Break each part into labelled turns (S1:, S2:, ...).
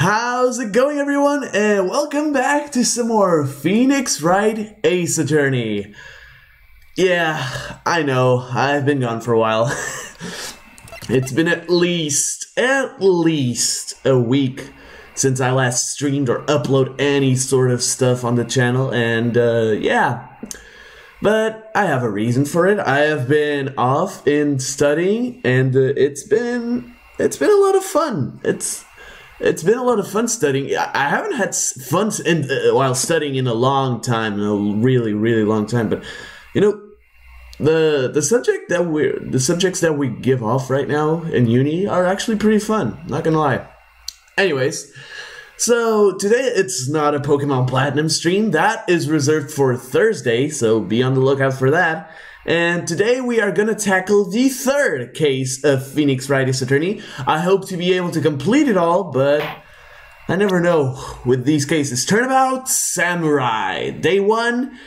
S1: How's it going, everyone? And welcome back to some more Phoenix Wright Ace Attorney. Yeah, I know, I've been gone for a while. It's been at least a week since I last streamed or uploaded any sort of stuff on the channel, and yeah. But I have a reason for it. I have been off in studying, and it's been a lot of fun. It's been a lot of fun studying. I haven't had fun while studying in a long time, in a really long time. But you know, the subjects that we give off right now in uni are actually pretty fun. Not gonna lie. Anyways, so today it's not a Pokemon Platinum stream. That is reserved for Thursday, so be on the lookout for that. And today we are gonna tackle the third case of Phoenix Wright Ace Attorney. I hope to be able to complete it all, but I never know with these cases. Turnabout Samurai. Day 1,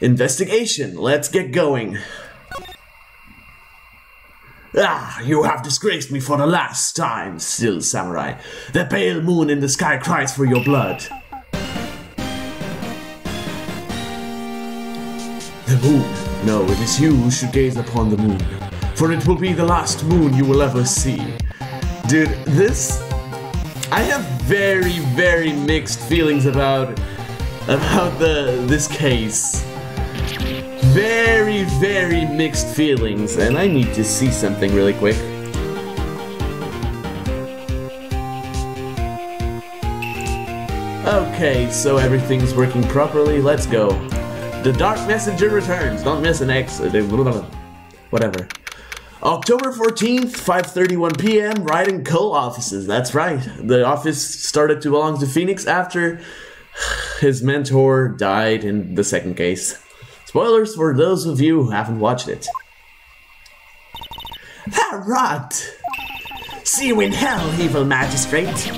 S1: investigation. Let's get going. Ah, you have disgraced me for the last time, still Samurai. The pale moon in the sky cries for your blood. The moon. No, it is you who should gaze upon the moon, for it will be the last moon you will ever see. Dude, I have very mixed feelings about this case. Very mixed feelings, and I need to see something really quick. Okay, so everything's working properly, let's go. The Dark Messenger returns. Don't miss an X. Whatever. October 14th, 5:31 p.m. Wright and Co. offices. That's right. The office started to belong to Phoenix after his mentor died in the second case. Spoilers for those of you who haven't watched it. That rot! See you in hell, evil magistrate.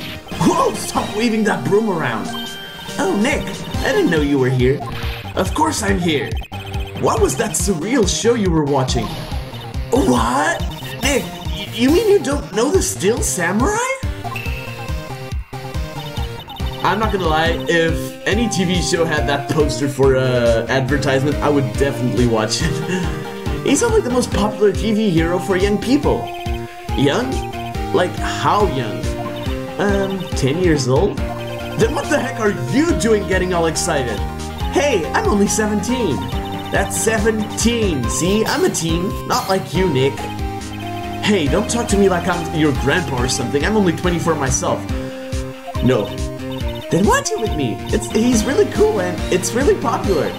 S1: Whoa, stop waving that broom around. Oh, Nick, I didn't know you were here. Of course I'm here. What was that surreal show you were watching? What? Nick, you mean you don't know the Still Samurai? I'm not gonna lie, if any TV show had that poster for advertisement, I would definitely watch it. He's like the most popular TV hero for young people. Young? Like how young? 10 years old? Then what the heck are you doing getting all excited? Hey, I'm only 17. That's 17. See, I'm a teen, not like you, Nick. Hey, don't talk to me like I'm your grandpa or something. I'm only 24 myself. No. Then watch it with me. He's really cool and it's really popular.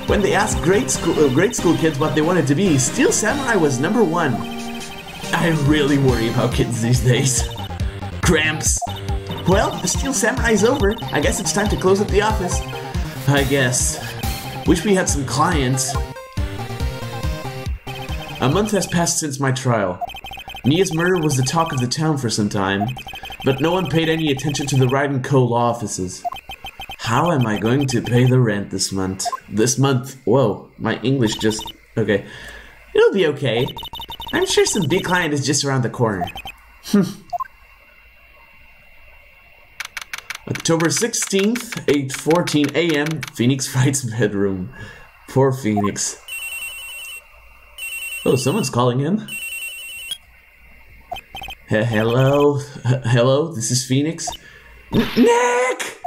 S1: When they asked grade school kids what they wanted to be, Steel Samurai was #1. I really worry about kids these days. Cramps. Well, the Steel Samurai's over. I guess it's time to close up the office. I guess. Wish we had some clients. A month has passed since my trial. Mia's murder was the talk of the town for some time, but no one paid any attention to the Wright & Co. law offices. How am I going to pay the rent this month? Whoa, my English just... Okay. It'll be okay. I'm sure some big client is just around the corner. October 16th, 8:14 a.m., Phoenix Wright's bedroom. Poor Phoenix. Oh, someone's calling him. Hello? Hello, this is Phoenix? Nick!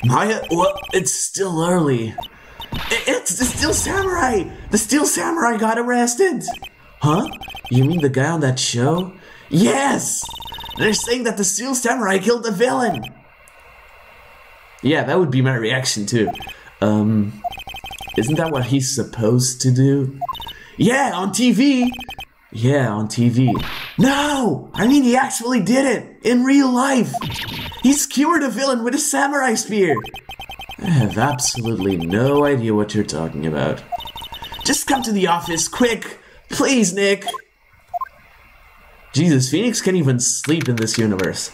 S1: Maya, what? It's still early. It's the Steel Samurai! The Steel Samurai got arrested! Huh? You mean the guy on that show? Yes! They're saying that the Steel Samurai killed the villain! Yeah, that would be my reaction too. Isn't that what he's supposed to do? Yeah, on TV! Yeah, on TV. No! I mean, he actually did it! In real life! He skewered a villain with a samurai spear! I have absolutely no idea what you're talking about. Just come to the office, quick! Please, Nick! Jesus, Phoenix can't even sleep in this universe.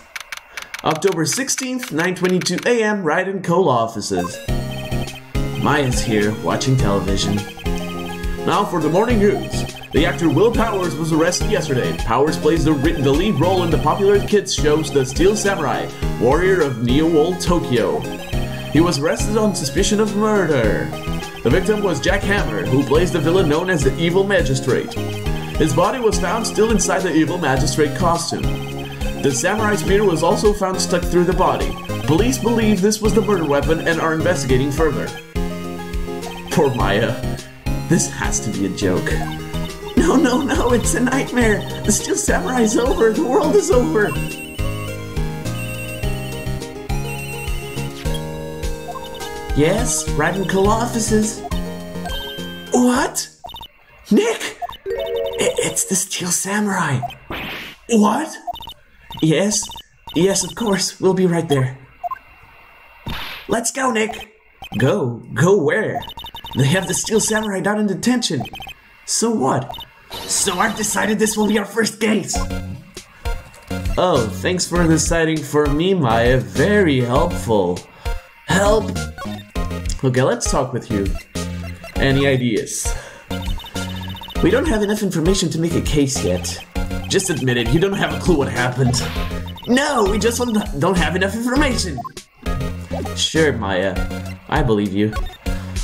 S1: October 16th, 9:22 a.m., Wright & Co. offices. Maya's here, watching television. Now for the morning news. The actor Will Powers was arrested yesterday. Powers plays the lead role in the popular kids show The Steel Samurai, Warrior of Neo-Old Tokyo. He was arrested on suspicion of murder. The victim was Jack Hammer, who plays the villain known as the Evil Magistrate. His body was found still inside the Evil Magistrate costume. The samurai spear was also found stuck through the body. Police believe this was the murder weapon and are investigating further. Poor Maya. This has to be a joke. No, it's a nightmare. The Steel Samurai is over. The world is over. Yes, Wright and co-offices. What? Nick! It's the Steel Samurai. What? Yes, of course. We'll be right there. Let's go, Nick. Go where? They have the Steel Samurai down in detention. So what? So I've decided this will be our first case. Oh, thanks for deciding for me, Maya. Very helpful. Help! Okay, let's talk with you. Any ideas? We don't have enough information to make a case yet. Just admit it, you don't have a clue what happened. No, we just don't have enough information. Sure, Maya. I believe you.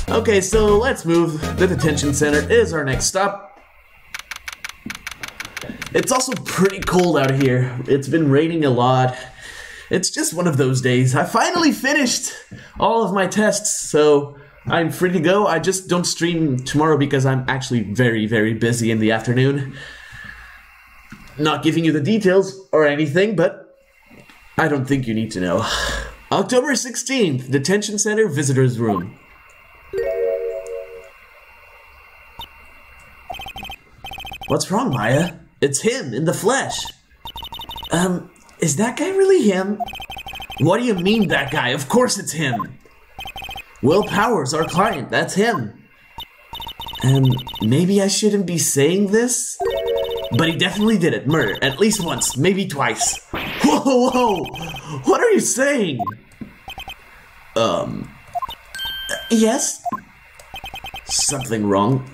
S1: Okay, so let's move. The detention center is our next stop. It's also pretty cold out here. It's been raining a lot. It's just one of those days. I finally finished all of my tests, so I'm free to go. I just don't stream tomorrow because I'm actually very, very busy in the afternoon. Not giving you the details or anything, but I don't think you need to know. October 16th, Detention Center Visitors Room. What's wrong, Maya? It's him, in the flesh. Is that guy really him? What do you mean, that guy? Of course it's him. Will Powers, our client, that's him. Maybe I shouldn't be saying this? But he definitely did it. Murder. At least once. Maybe twice. Whoa! What are you saying? Yes? Something wrong?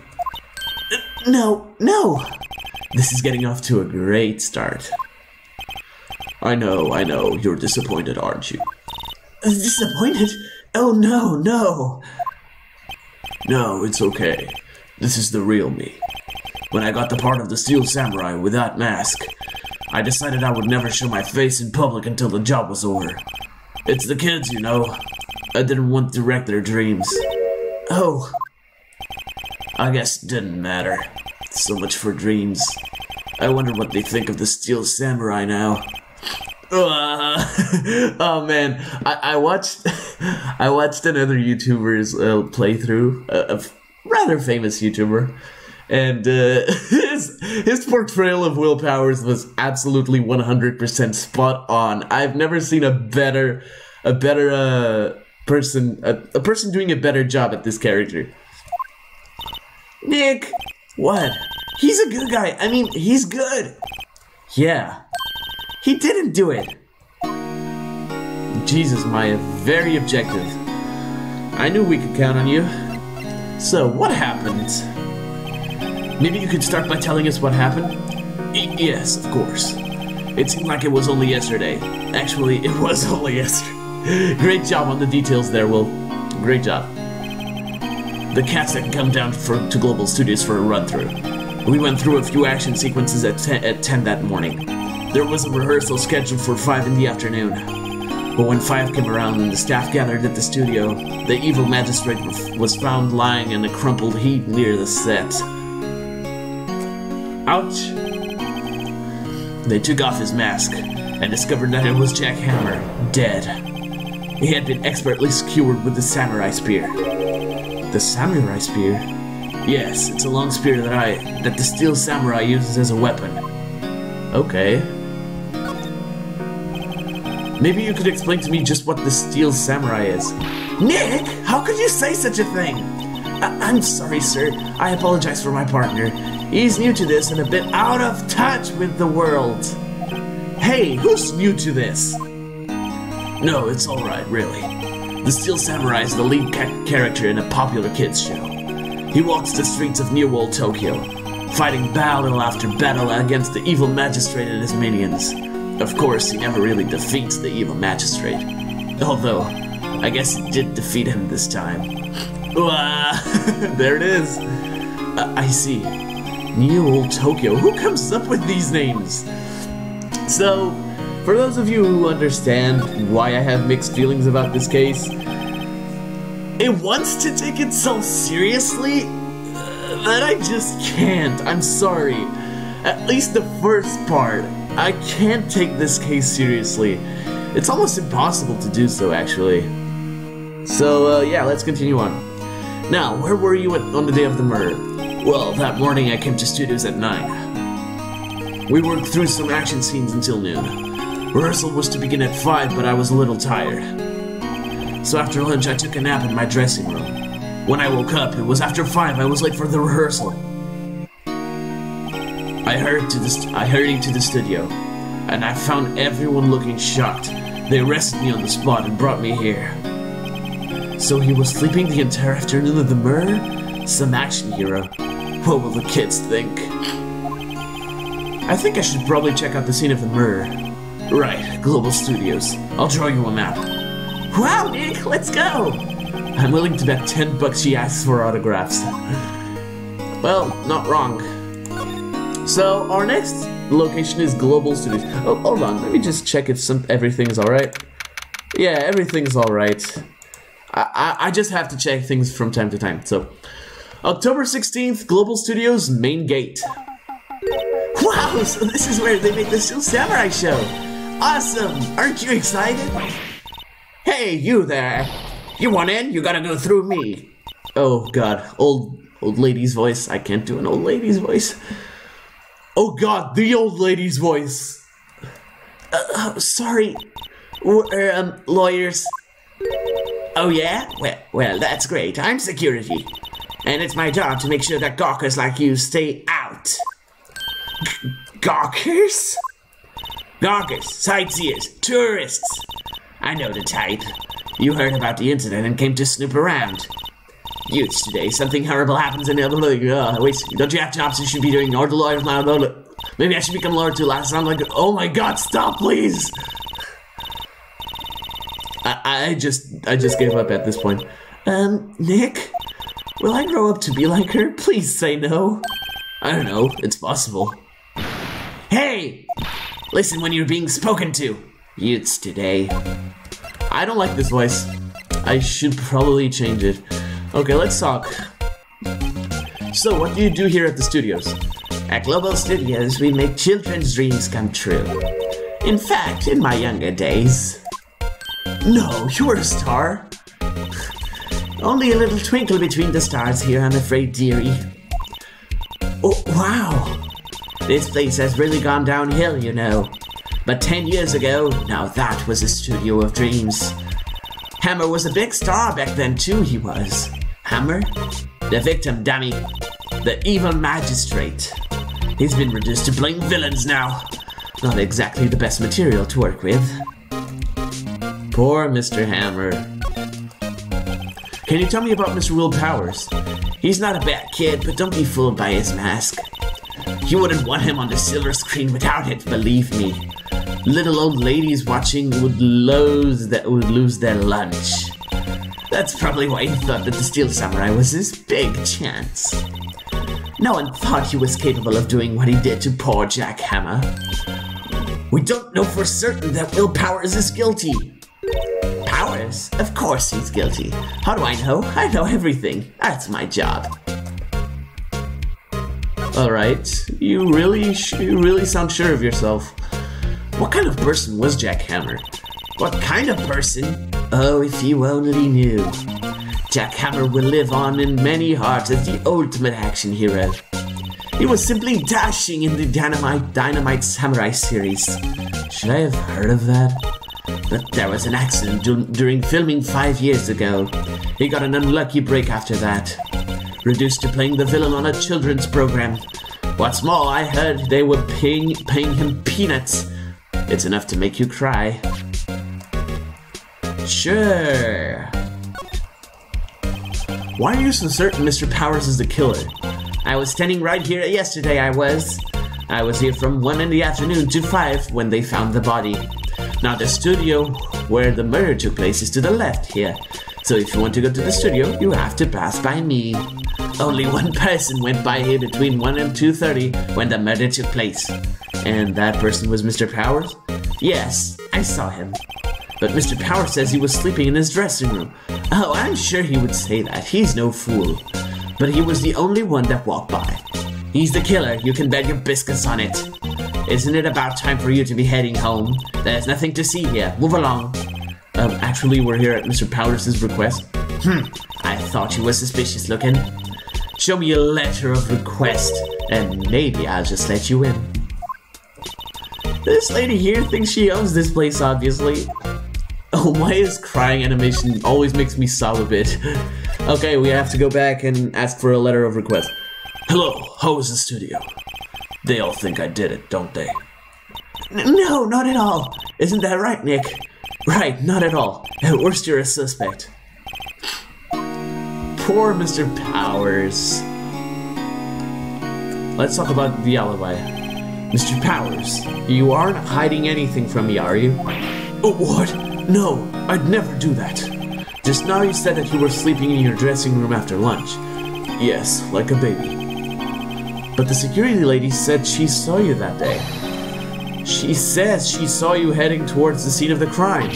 S1: No. This is getting off to a great start. I know. You're disappointed, aren't you? Disappointed? Oh, no. No, it's okay. This is the real me. When I got the part of the Steel Samurai with that mask, I decided I would never show my face in public until the job was over. It's the kids, you know. I didn't want to wreck their dreams. Oh. I guess it didn't matter. So much for dreams. I wonder what they think of the Steel Samurai now. Oh man, I watched another YouTuber's playthrough, a rather famous YouTuber, and his portrayal of Will Powers was absolutely 100% spot on. I've never seen a better person doing a better job at this character. Nick, what? He's a good guy. I mean, he's good. Yeah. He didn't do it. Jesus, Maya, very objective. I knew we could count on you. So, what happened? Maybe you could start by telling us what happened? Yes, of course. It seemed like it was only yesterday. Actually, it was only yesterday. Great job on the details there, Will. Great job. The cats that come down to Global Studios for a run-through. We went through a few action sequences at 10 that morning. There was a rehearsal scheduled for 5 in the afternoon. But when 5 came around and the staff gathered at the studio, the evil magistrate was found lying in a crumpled heap near the set. Ouch! They took off his mask and discovered that it was Jack Hammer, dead. He had been expertly skewered with the samurai spear. The samurai spear? Yes, it's a long spear that the Steel Samurai uses as a weapon. Okay. Maybe you could explain to me just what the Steel Samurai is. Nick, how could you say such a thing? I'm sorry, sir. I apologize for my partner. He's new to this and a bit out of touch with the world. Hey, who's new to this? No, it's alright, really. The Steel Samurai is the lead character in a popular kids show. He walks the streets of Neo-Old Tokyo. fighting battle after battle against the evil magistrate and his minions. Of course, he never really defeats the evil magistrate. Although, I guess he did defeat him this time. There it is. I see. New Old Tokyo. Who comes up with these names? So, for those of you who understand why I have mixed feelings about this case, it wants to take itself seriously, but I just can't. I'm sorry. At least the first part, I can't take this case seriously. It's almost impossible to do so, actually. So, yeah, let's continue on. Now, where were you on the day of the murder? Well, that morning I came to studios at 9. We worked through some action scenes until noon. Rehearsal was to begin at 5, but I was a little tired. So after lunch, I took a nap in my dressing room. When I woke up, it was after 5. I was late for the rehearsal. I hurried to the studio, and I found everyone looking shocked. They arrested me on the spot and brought me here. So he was sleeping the entire afternoon of the murder? Some action hero. What will the kids think? I think I should probably check out the scene of the murder. Right, Global Studios. I'll draw you a map. Wow, Nick, let's go! I'm willing to bet 10 bucks she asks for autographs. Well, not wrong. So, our next location is Global Studios. Oh, hold on, let me just check if everything's alright. Yeah, everything's alright. I just have to check things from time to time. So, October 16th, Global Studios main gate. Wow, so this is where they make the Steel Samurai show. Awesome, aren't you excited? Hey, you there. You want in? You gotta go through me. Oh god, old lady's voice. I can't do an old lady's voice. Oh god, the old lady's voice. Sorry, we're lawyers. Oh yeah? Well, that's great. I'm security. And it's my job to make sure that gawkers like you stay out. Gawkers? Gawkers, sightseers, tourists. I know the type. You heard about the incident and came to snoop around. Youths today, something horrible happens in the other wait, don't you have jobs you should be doing? Or the lawyer now? Maybe I should become a lawyer too. Last time, like, oh my god, stop, please! I just gave up at this point. Nick? Will I grow up to be like her? Please say no. I don't know, it's possible. Hey! Listen when you're being spoken to. Youths today. I don't like this voice. I should probably change it. Okay, let's talk. So, what do you do here at the studios? At Global Studios, we make children's dreams come true. In fact, in my younger days... No, you're a star. Only a little twinkle between the stars here, I'm afraid, dearie. Oh, wow. This place has really gone downhill, you know. But 10 years ago, now that was a studio of dreams. Hammer was a big star back then too, he was. Hammer? The victim, dummy. The evil magistrate. He's been reduced to playing villains now. Not exactly the best material to work with. Poor Mr. Hammer. Can you tell me about Mr. Will Powers? He's not a bad kid, but don't be fooled by his mask. You wouldn't want him on the silver screen without it, believe me. Little old ladies watching would lose their lunch. That's probably why he thought that the Steel Samurai was his big chance. No one thought he was capable of doing what he did to poor Jack Hammer. We don't know for certain that Will Powers is guilty. Powers? Of course he's guilty. How do I know? I know everything. That's my job. Alright, you really sound sure of yourself. What kind of person was Jack Hammer? What kind of person? Oh, if you only knew. Jack Hammer will live on in many hearts as the ultimate action hero. He was simply dashing in the Dynamite Samurai series. Should I have heard of that? But there was an accident during filming 5 years ago. He got an unlucky break after that. Reduced to playing the villain on a children's program. What's more, I heard they were paying him peanuts. It's enough to make you cry. Sure. Why are you so certain Mr. Powers is the killer? I was standing right here yesterday, I was here from 1 in the afternoon to 5 when they found the body. Now the studio where the murder took place is to the left here. So if you want to go to the studio, you have to pass by me. Only one person went by here between 1 and 2:30 when the murder took place. And that person was Mr. Powers? Yes, I saw him. But Mr. Powers says he was sleeping in his dressing room. Oh, I'm sure he would say that. He's no fool. But he was the only one that walked by. He's the killer. You can bet your biscuits on it. Isn't it about time for you to be heading home? There's nothing to see here. Move along. Actually, we're here at Mr. Powers' request. I thought you were suspicious looking. Show me a letter of request, and maybe I'll just let you in. This lady here thinks she owns this place, obviously. Oh, why is crying animation always makes me sob a bit? Okay, we have to go back and ask for a letter of request. Hello, how is the studio? They all think I did it, don't they? No, not at all. Isn't that right, Nick? Right, not at all. At worst, you're a suspect. Poor Mr. Powers. Let's talk about the alibi. Mr. Powers, you aren't hiding anything from me, are you? Oh, what? No, I'd never do that. Just now you said that you were sleeping in your dressing room after lunch. Yes, like a baby. But the security lady said she saw you that day. She says she saw you heading towards the scene of the crime.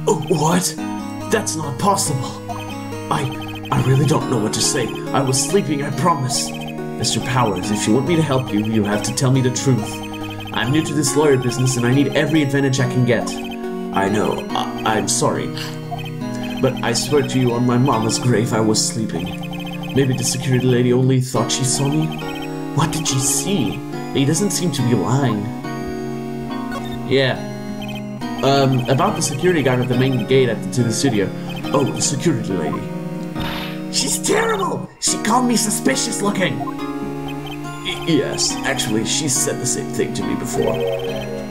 S1: Oh, what? That's not possible. I really don't know what to say. I was sleeping, I promise. Mr. Powers, if you want me to help you, you have to tell me the truth. I'm new to this lawyer business and I need every advantage I can get. I know, I'm sorry. But I swear to you on my mama's grave I was sleeping. Maybe the security lady only thought she saw me? What did she see? He doesn't seem to be lying. Yeah. About the security guard at the main gate to the studio. Oh, the security lady. She's terrible! She called me suspicious looking! Yes, actually, she said the same thing to me before.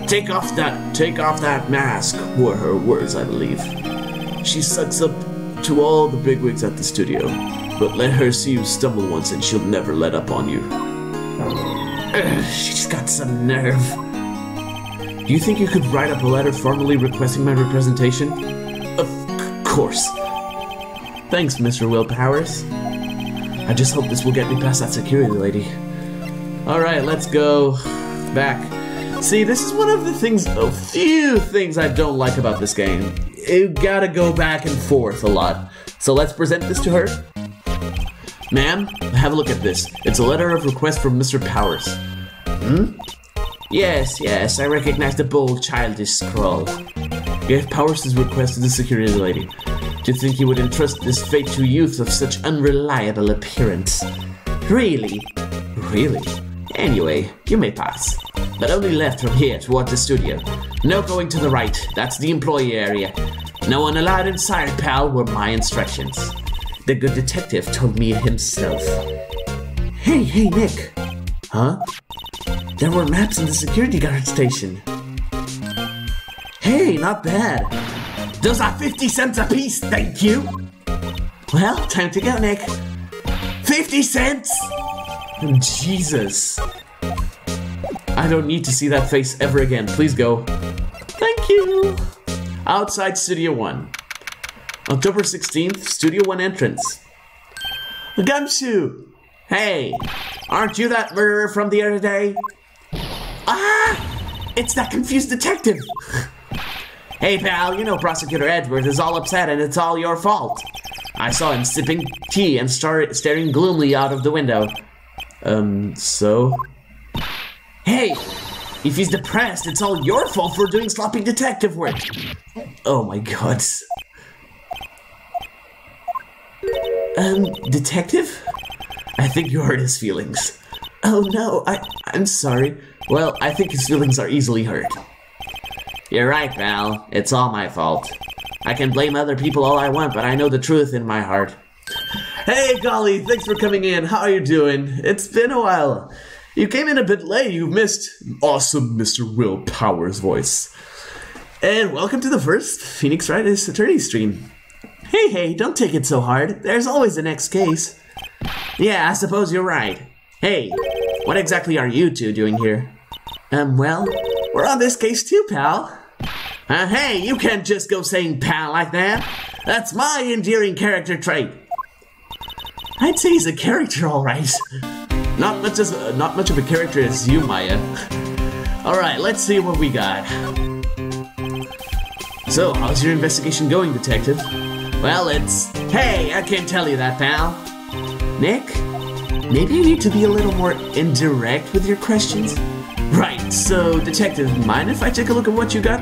S1: Take off that mask, were her words, I believe. She sucks up to all the bigwigs at the studio, but let her see you stumble once and she'll never let up on you. She's got some nerve. Do you think you could write up a letter formally requesting my representation? Of course. Thanks, Mr. Will Powers. I just hope this will get me past that security lady. Alright, let's go back. See, this is one of the things, a few things I don't like about this game. You gotta go back and forth a lot. So let's present this to her. Ma'am, have a look at this. It's a letter of request from Mr. Powers. Yes, I recognize the bold, childish scrawl. Gave Powers' request to the security lady. Do you think he would entrust this fate to youth of such unreliable appearance? Really? Really? Anyway, you may pass. But only left from here toward the studio. No going to the right, that's the employee area. No one allowed inside, pal, were my instructions. The good detective told me himself. Hey, Nick. Huh? There were maps in the security guard station. Hey, not bad. Those are 50 cents a piece, thank you. Well, time to go, Nick. 50 cents? Jesus. I don't need to see that face ever again. Please go. Thank you. Outside Studio 1. October 16th, Studio 1 entrance. Gumshoe! Hey, aren't you that murderer from the other day? Ah! It's that confused detective! Hey pal, you know Prosecutor Edwards is all upset and it's all your fault. I saw him sipping tea and staring gloomily out of the window. So? Hey! If he's depressed, it's all your fault for doing sloppy detective work. Oh my god. Detective? I think you hurt his feelings. Oh no, I'm sorry. Well, I think his feelings are easily hurt. You're right, pal. It's all my fault. I can blame other people all I want, but I know the truth in my heart. Hey, Golly, thanks for coming in. How are you doing? It's been a while. You came in a bit late. You missed awesome Mr. Will Powers' voice. And welcome to the first Phoenix Wright Attorney stream. Hey, don't take it so hard. There's always the next case. Yeah, I suppose you're right. Hey, what exactly are you two doing here? Well, we're on this case too, pal. Hey, you can't just go saying pal like that. That's my endearing character trait. I'd say he's a character, alright. Not much of a character as you, Maya. Alright, let's see what we got. So, how's your investigation going, detective? Well, hey, I can't tell you that, pal. Nick, maybe you need to be a little more indirect with your questions? Right, so, detective, mind if I take a look at what you got?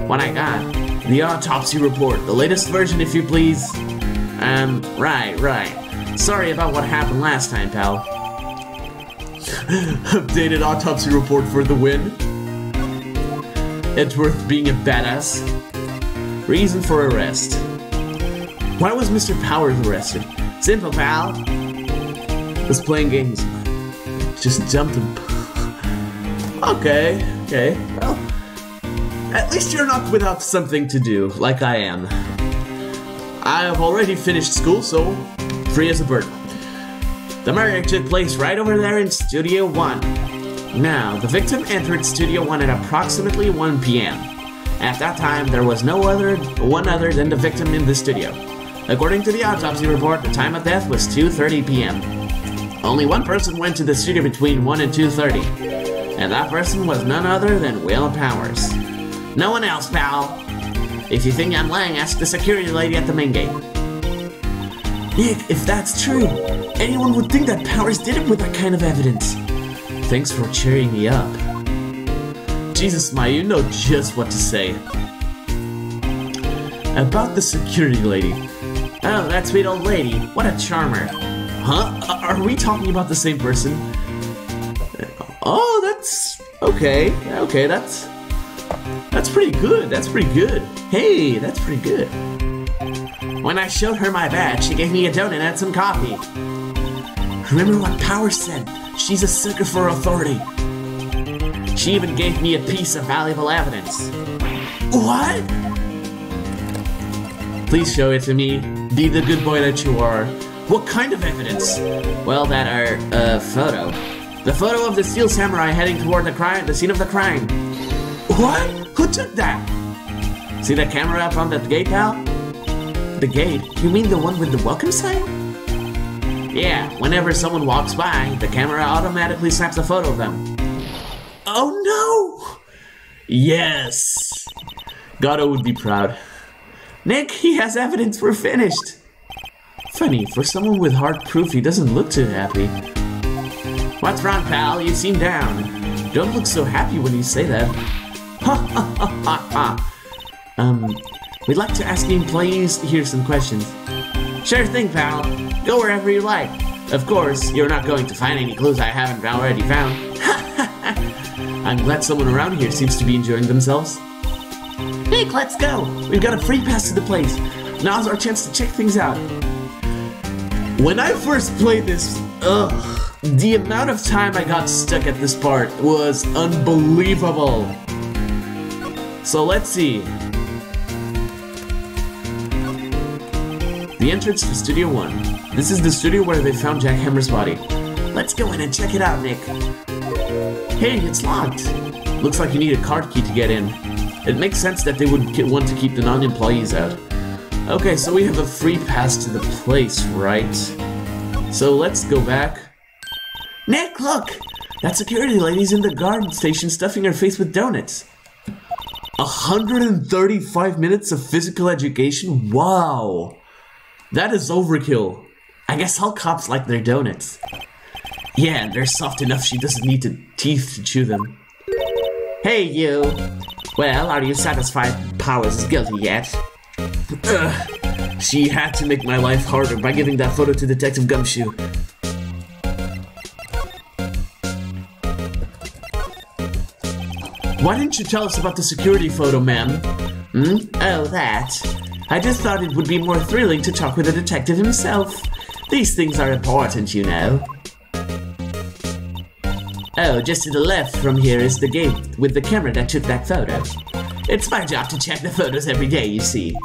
S1: What I got? The autopsy report, the latest version, if you please. Right. Sorry about what happened last time, pal. Updated autopsy report for the win. Edgeworth being a badass. Reason for arrest. Why was Mr. Powers arrested? Simple, pal. Was playing games. Just jumped him. Okay. Well, at least you're not without something to do, like I am. I have already finished school, so free as a bird. The murder took place right over there in Studio 1. Now, the victim entered Studio 1 at approximately 1 p.m. At that time, there was no one other than the victim in the studio. According to the autopsy report, the time of death was 2:30 p.m. Only one person went to the studio between 1 and 2:30, and that person was none other than Will Powers. No one else, pal. If you think I'm lying, ask the security lady at the main gate. Nick, if that's true, anyone would think that Powers did it with that kind of evidence. Thanks for cheering me up. Jesus, Maya, you know just what to say. About the security lady. Oh, that sweet old lady. What a charmer. Huh? Are we talking about the same person? Oh, that's... Okay, that's pretty good. Hey, that's pretty good. When I showed her my badge, she gave me a donut and some coffee. Remember what Powers said? She's a sucker for authority. She even gave me a piece of valuable evidence. What? Please show it to me. Be the good boy that you are. What kind of evidence? Well, photo. The photo of the steel samurai heading toward the scene of the crime. What? Who took that? See that camera up on that gate, pal? The gate? You mean the one with the welcome sign? Yeah, whenever someone walks by, the camera automatically snaps a photo of them. Oh no! Yes! Gato would be proud. Nick, he has evidence, we're finished! Funny, for someone with hard proof, he doesn't look too happy. What's wrong, pal? You seem down. Don't look so happy when you say that. Ha ha ha ha ha! We'd like to ask the employees here some questions. Sure thing, pal. Go wherever you like. Of course, you're not going to find any clues I haven't already found. I'm glad someone around here seems to be enjoying themselves. Nick, let's go! We've got a free pass to the place. Now's our chance to check things out. When I first played this, the amount of time I got stuck at this part was unbelievable. So let's see. The entrance to Studio 1. This is the studio where they found Jack Hammer's body. Let's go in and check it out, Nick. Hey, it's locked. Looks like you need a card key to get in. It makes sense that they would want to keep the non-employees out. Okay, so we have a free pass to the place, right? So let's go back. Nick, look! That security lady's in the guard station stuffing her face with donuts. 135 minutes of physical education? Wow! That is overkill. I guess all cops like their donuts. Yeah, they're soft enough she doesn't need teeth to chew them. Hey, you! Well, are you satisfied Powers is guilty yet? She had to make my life harder by giving that photo to Detective Gumshoe. Why didn't you tell us about the security photo, ma'am? Oh, that. I just thought it would be more thrilling to talk with the detective himself. These things are important, you know. Oh, just to the left from here is the gate with the camera that took that photo. It's my job to check the photos every day, you see.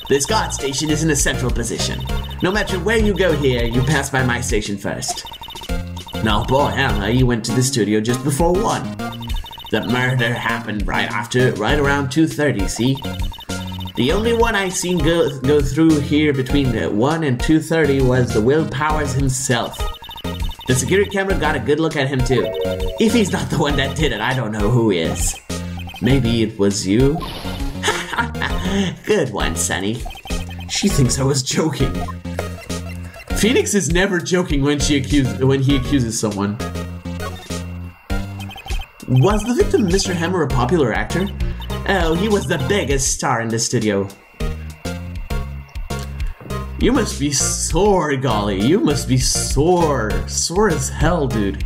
S1: This guard station is in a central position. No matter where you go here, you pass by my station first. Now, boy, Hannah, you went to the studio just before 1. The murder happened right around 2:30, see? The only one I seen go through here between 1 and 2:30 was the Will Powers himself. The security camera got a good look at him too. If he's not the one that did it, I don't know who is. Maybe it was you? Good one, Sonny. She thinks I was joking. Phoenix is never joking when he accuses someone. Was the victim Mr. Hammer a popular actor? Oh, he was the biggest star in the studio. You must be sore, golly. You must be sore. Sore as hell, dude.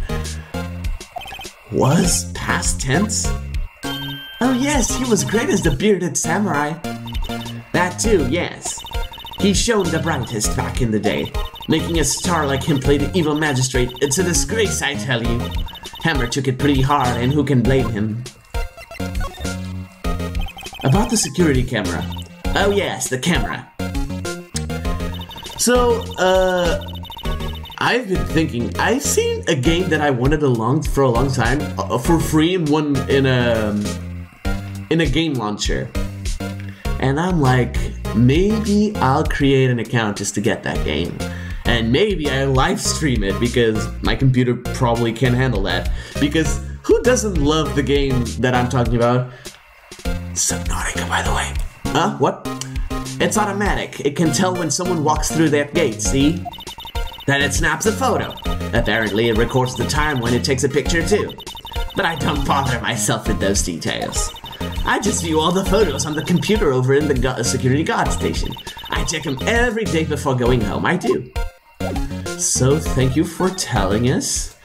S1: Was past tense? Oh yes, he was great as the bearded samurai. That too, yes. He shone the brightest back in the day. Making a star like him play the evil magistrate, it's a disgrace, I tell you. Hammer took it pretty hard, and who can blame him? About the security camera. Oh yes, the camera. So, I've been thinking, I've seen a game that I wanted for a long time, for free in a game launcher. And I'm like, maybe I'll create an account just to get that game. And maybe I live stream it because my computer probably can't handle that. Because who doesn't love the game that I'm talking about? Subnautica, by the way. Huh? What? It's automatic. It can tell when someone walks through that gate, see? Then it snaps a photo. Apparently it records the time when it takes a picture too. But I don't bother myself with those details. I just view all the photos on the computer over in the security guard station. I check them every day before going home, I do. So thank you for telling us.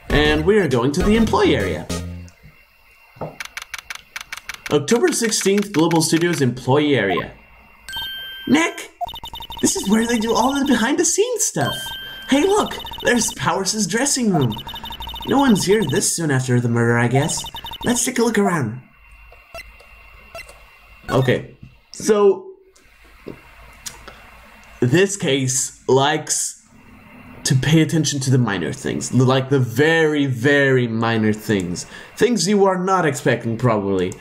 S1: And we are going to the employee area. October 16th, Global Studios employee area. Nick! This is where they do all the behind-the-scenes stuff. Hey look, there's Powers' dressing room. No one's here this soon after the murder, I guess. Let's take a look around. Okay, so this case likes to pay attention to the minor things, like the very, very minor things. Things you are not expecting, probably.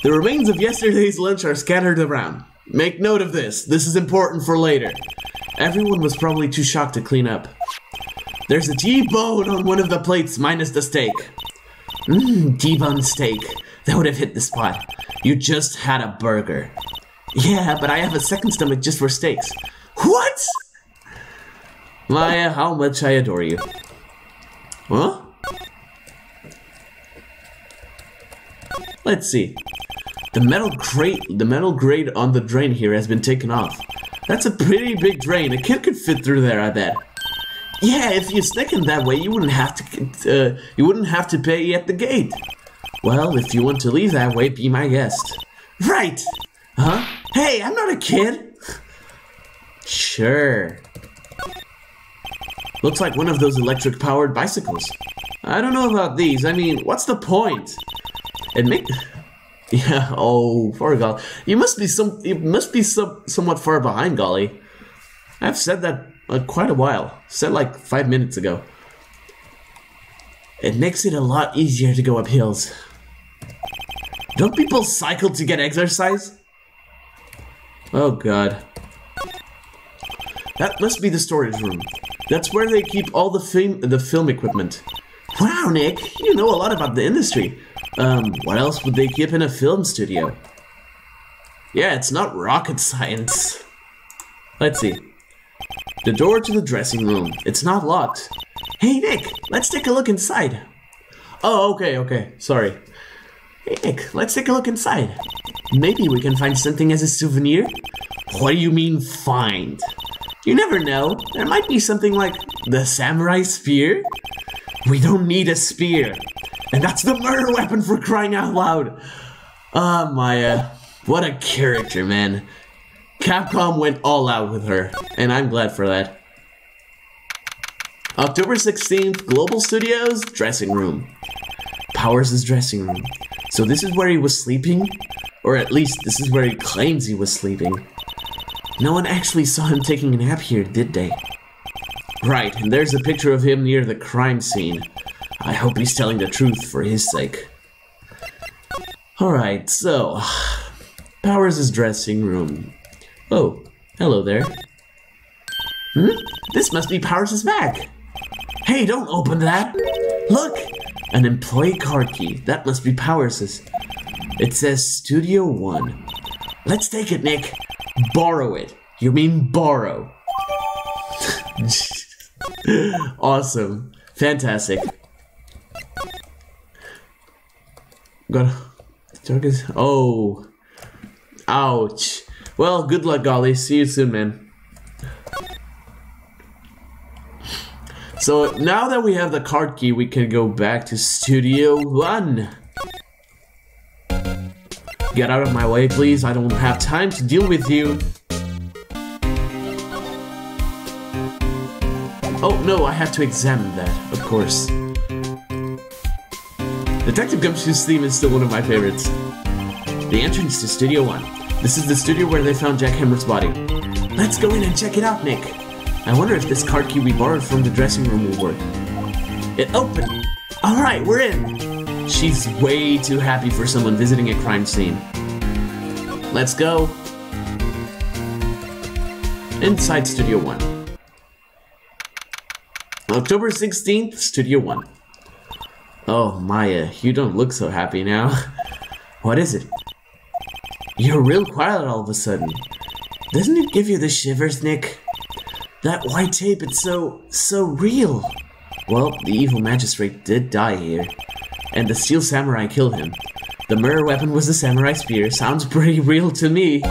S1: The remains of yesterday's lunch are scattered around. Make note of this. This is important for later. Everyone was probably too shocked to clean up. There's a T-bone on one of the plates, minus the steak. T-bone steak. That would have hit the spot. You just had a burger. Yeah, but I have a second stomach just for steaks. What? Maya, how much I adore you. Huh? Let's see. The metal grate on the drain here has been taken off. That's a pretty big drain. A kid could fit through there, I bet. Yeah, if you stick in that way, you wouldn't have to pay at the gate. Well, if you want to leave that way, be my guest. Right! Huh? Hey, I'm not a kid! Sure. Looks like one of those electric-powered bicycles. I don't know about these. I mean, what's the point? Yeah, oh, poor golly. You must be somewhat far behind, golly. I've said that quite a while. Said like 5 minutes ago. It makes it a lot easier to go up hills. Don't people cycle to get exercise? Oh god. That must be the storage room. That's where they keep all the film equipment. Wow, Nick, you know a lot about the industry. What else would they keep in a film studio? Yeah, it's not rocket science. Let's see. The door to the dressing room. It's not locked. Hey, Nick, let's take a look inside. Oh, okay, sorry. Hey, Nick, let's take a look inside. Maybe we can find something as a souvenir? What do you mean, find? You never know. There might be something like the samurai spear. We don't need a spear. And that's the murder weapon, for crying out loud. Ah, Maya. What a character, man. Capcom went all out with her, and I'm glad for that. October 16th, Global Studios, dressing room. Powers' dressing room. So this is where he was sleeping? Or at least this is where he claims he was sleeping. No one actually saw him taking a nap here, did they? Right, and there's a picture of him near the crime scene. I hope he's telling the truth for his sake. Alright, so... Powers' dressing room. Oh, hello there. This must be Powers' bag. Hey, don't open that! Look! An employee card key. That must be Powers'. It says Studio 1. Let's take it, Nick. Borrow it. You mean borrow. Awesome. Fantastic. Oh. Ouch. Well, good luck, Golly. See you soon, man. So, now that we have the card key, we can go back to Studio 1. Get out of my way, please. I don't have time to deal with you. Oh, no, I have to examine that, of course. Detective Gumshoe's theme is still one of my favorites. The entrance to Studio 1. This is the studio where they found Jack Hammer's body. Let's go in and check it out, Nick. I wonder if this card key we borrowed from the dressing room will work. It opened! Alright, we're in! She's way too happy for someone visiting a crime scene. Let's go. Inside Studio 1. October 16th, Studio 1. Oh, Maya, you don't look so happy now. What is it? You're real quiet all of a sudden. Doesn't it give you the shivers, Nick? That white tape, it's so real. Well, the evil magistrate did die here, and the steel samurai killed him. The mirror weapon was the samurai spear. Sounds pretty real to me.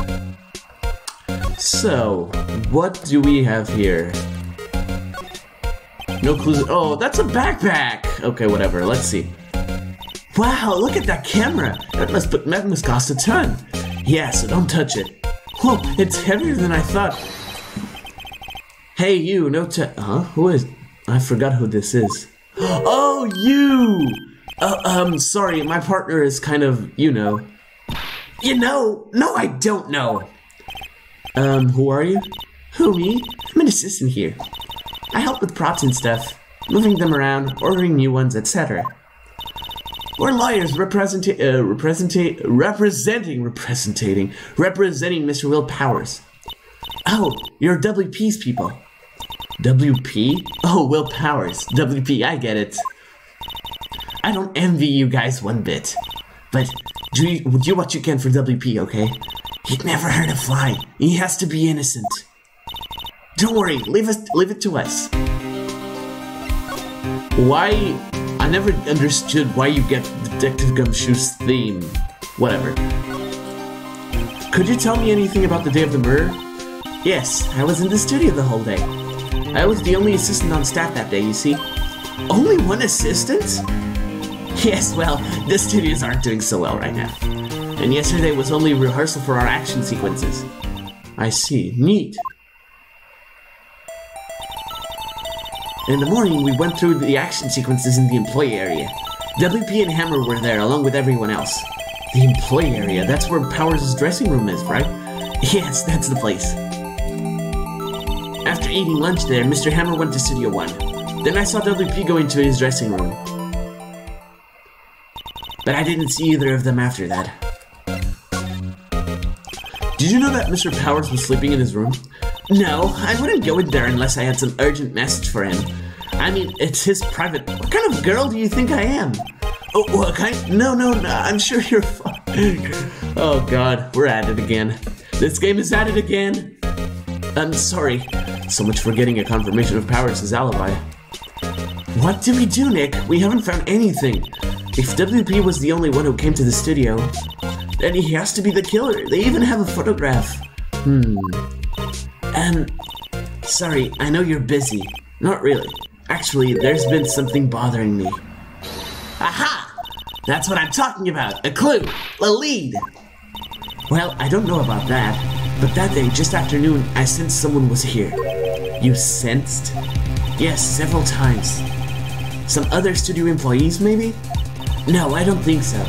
S1: So, what do we have here? No clues. Oh, that's a backpack! Okay, whatever, let's see. Wow, look at that camera! That must cost a ton. Yeah, so don't touch it. Whoa, it's heavier than I thought. Hey, you, huh? Who is... I forgot who this is. Oh, you! Sorry, my partner is kind of, you know. You know? No, I don't know. Who are you? Who, me? I'm an assistant here. I help with props and stuff. Moving them around, ordering new ones, etc. We're lawyers representing Mr. Will Powers. Oh, you're WP's people. WP? Oh, Will Powers. WP, I get it. I don't envy you guys one bit. But do what you can for WP, okay? He'd never hurt a fly. He has to be innocent. Don't worry, leave it to us. Why? I never understood why you get Detective Gumshoe's theme. Whatever. Could you tell me anything about the day of the murder? Yes, I was in the studio the whole day. I was the only assistant on staff that day, you see. Only one assistant? Yes, well, the studios aren't doing so well right now. And yesterday was only rehearsal for our action sequences. I see. Neat. In the morning, we went through the action sequences in the employee area. WP and Hammer were there along with everyone else. The employee area, that's where Powers' dressing room is, right? Yes, that's the place. After eating lunch there, Mr. Hammer went to Studio 1. Then I saw WP go into his dressing room. But I didn't see either of them after that. Did you know that Mr. Powers was sleeping in his room? No, I wouldn't go in there unless I had some urgent message for him. I mean, it's his private... What kind of girl do you think I am? Oh, what kind? No, I'm sure you're fine. Oh god, we're at it again. This game is at it again. I'm sorry. So much for getting a confirmation of Powers' alibi. What do we do, Nick? We haven't found anything. If WP was the only one who came to the studio, then he has to be the killer. They even have a photograph. Sorry, I know you're busy. Not really. Actually, there's been something bothering me. Aha! That's what I'm talking about. A clue. A lead. Well, I don't know about that, but that day, just after noon, I sensed someone was here. You sensed? Yes, several times. Some other studio employees, maybe? No, I don't think so.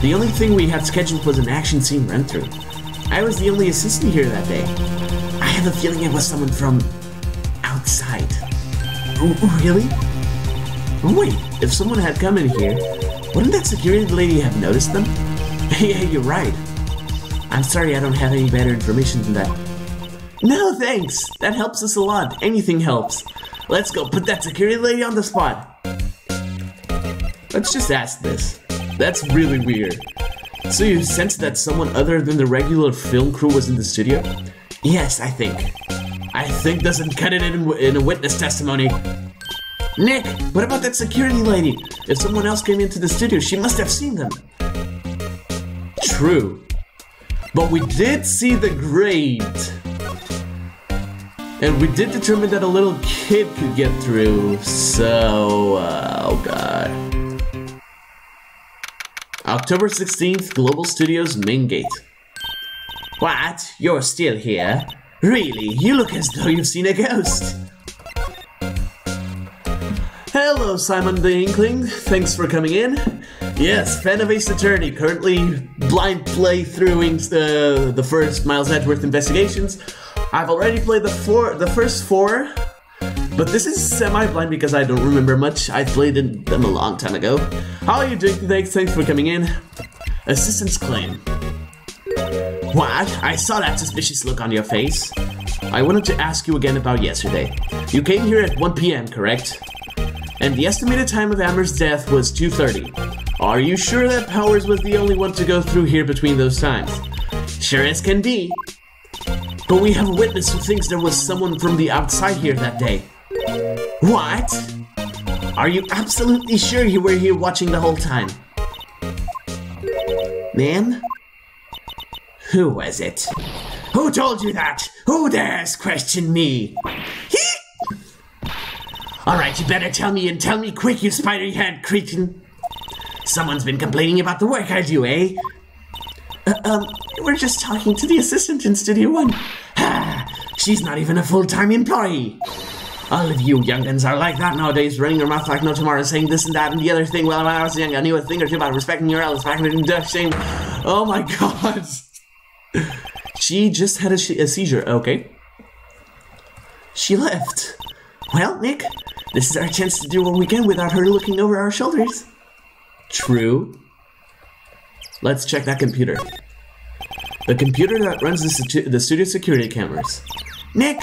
S1: The only thing we had scheduled was an action scene run-through. I was the only assistant here that day. have a feeling it was someone from outside. Really? Wait, if someone had come in here, wouldn't that security lady have noticed them? Yeah, you're right. I'm sorry I don't have any better information than that. No, thanks. That helps us a lot. Anything helps. Let's go put that security lady on the spot. Let's just ask this. That's really weird. So you sensed that someone other than the regular film crew was in the studio? Yes, I think. I think doesn't cut it in a witness testimony. Nick, what about that security lady? If someone else came into the studio, she must have seen them. True. But we did see the grate. And we did determine that a little kid could get through, so, oh god. October 16th, Global Studios main gate. What? You're still here? Really? You look as though you've seen a ghost. Hello, Simon the Inkling. Thanks for coming in. Yes, fan of Ace Attorney, currently blind playthroughing the first Miles Edgeworth investigations. I've already played the first four, but this is semi-blind because I don't remember much. I played them a long time ago. How are you doing today? Thanks for coming in. Assistance claim. What? I saw that suspicious look on your face. I wanted to ask you again about yesterday. You came here at 1 p.m., correct? And the estimated time of Amber's death was 2:30. Are you sure that Powers was the only one to go through here between those times? Sure as can be. But we have a witness who thinks there was someone from the outside here that day. What? Are you absolutely sure you were here watching the whole time? Ma'am? Who was it? Who told you that? Who dares question me? Alright, you better tell me and tell me quick, you spider-head cretin. Someone's been complaining about the work I do, eh? We're just talking to the assistant in Studio 1. Ha! She's not even a full-time employee. All of you young'uns are like that nowadays, running your mouth like no tomorrow, saying this and that and the other thing. Well, when I was young, I knew a thing or two about respecting your elders, back in the shame. Oh my god. She just had a seizure, okay. She left. Well, Nick, this is our chance to do what we can without her looking over our shoulders. True. Let's check that computer. The computer that runs the studio security cameras. Nick,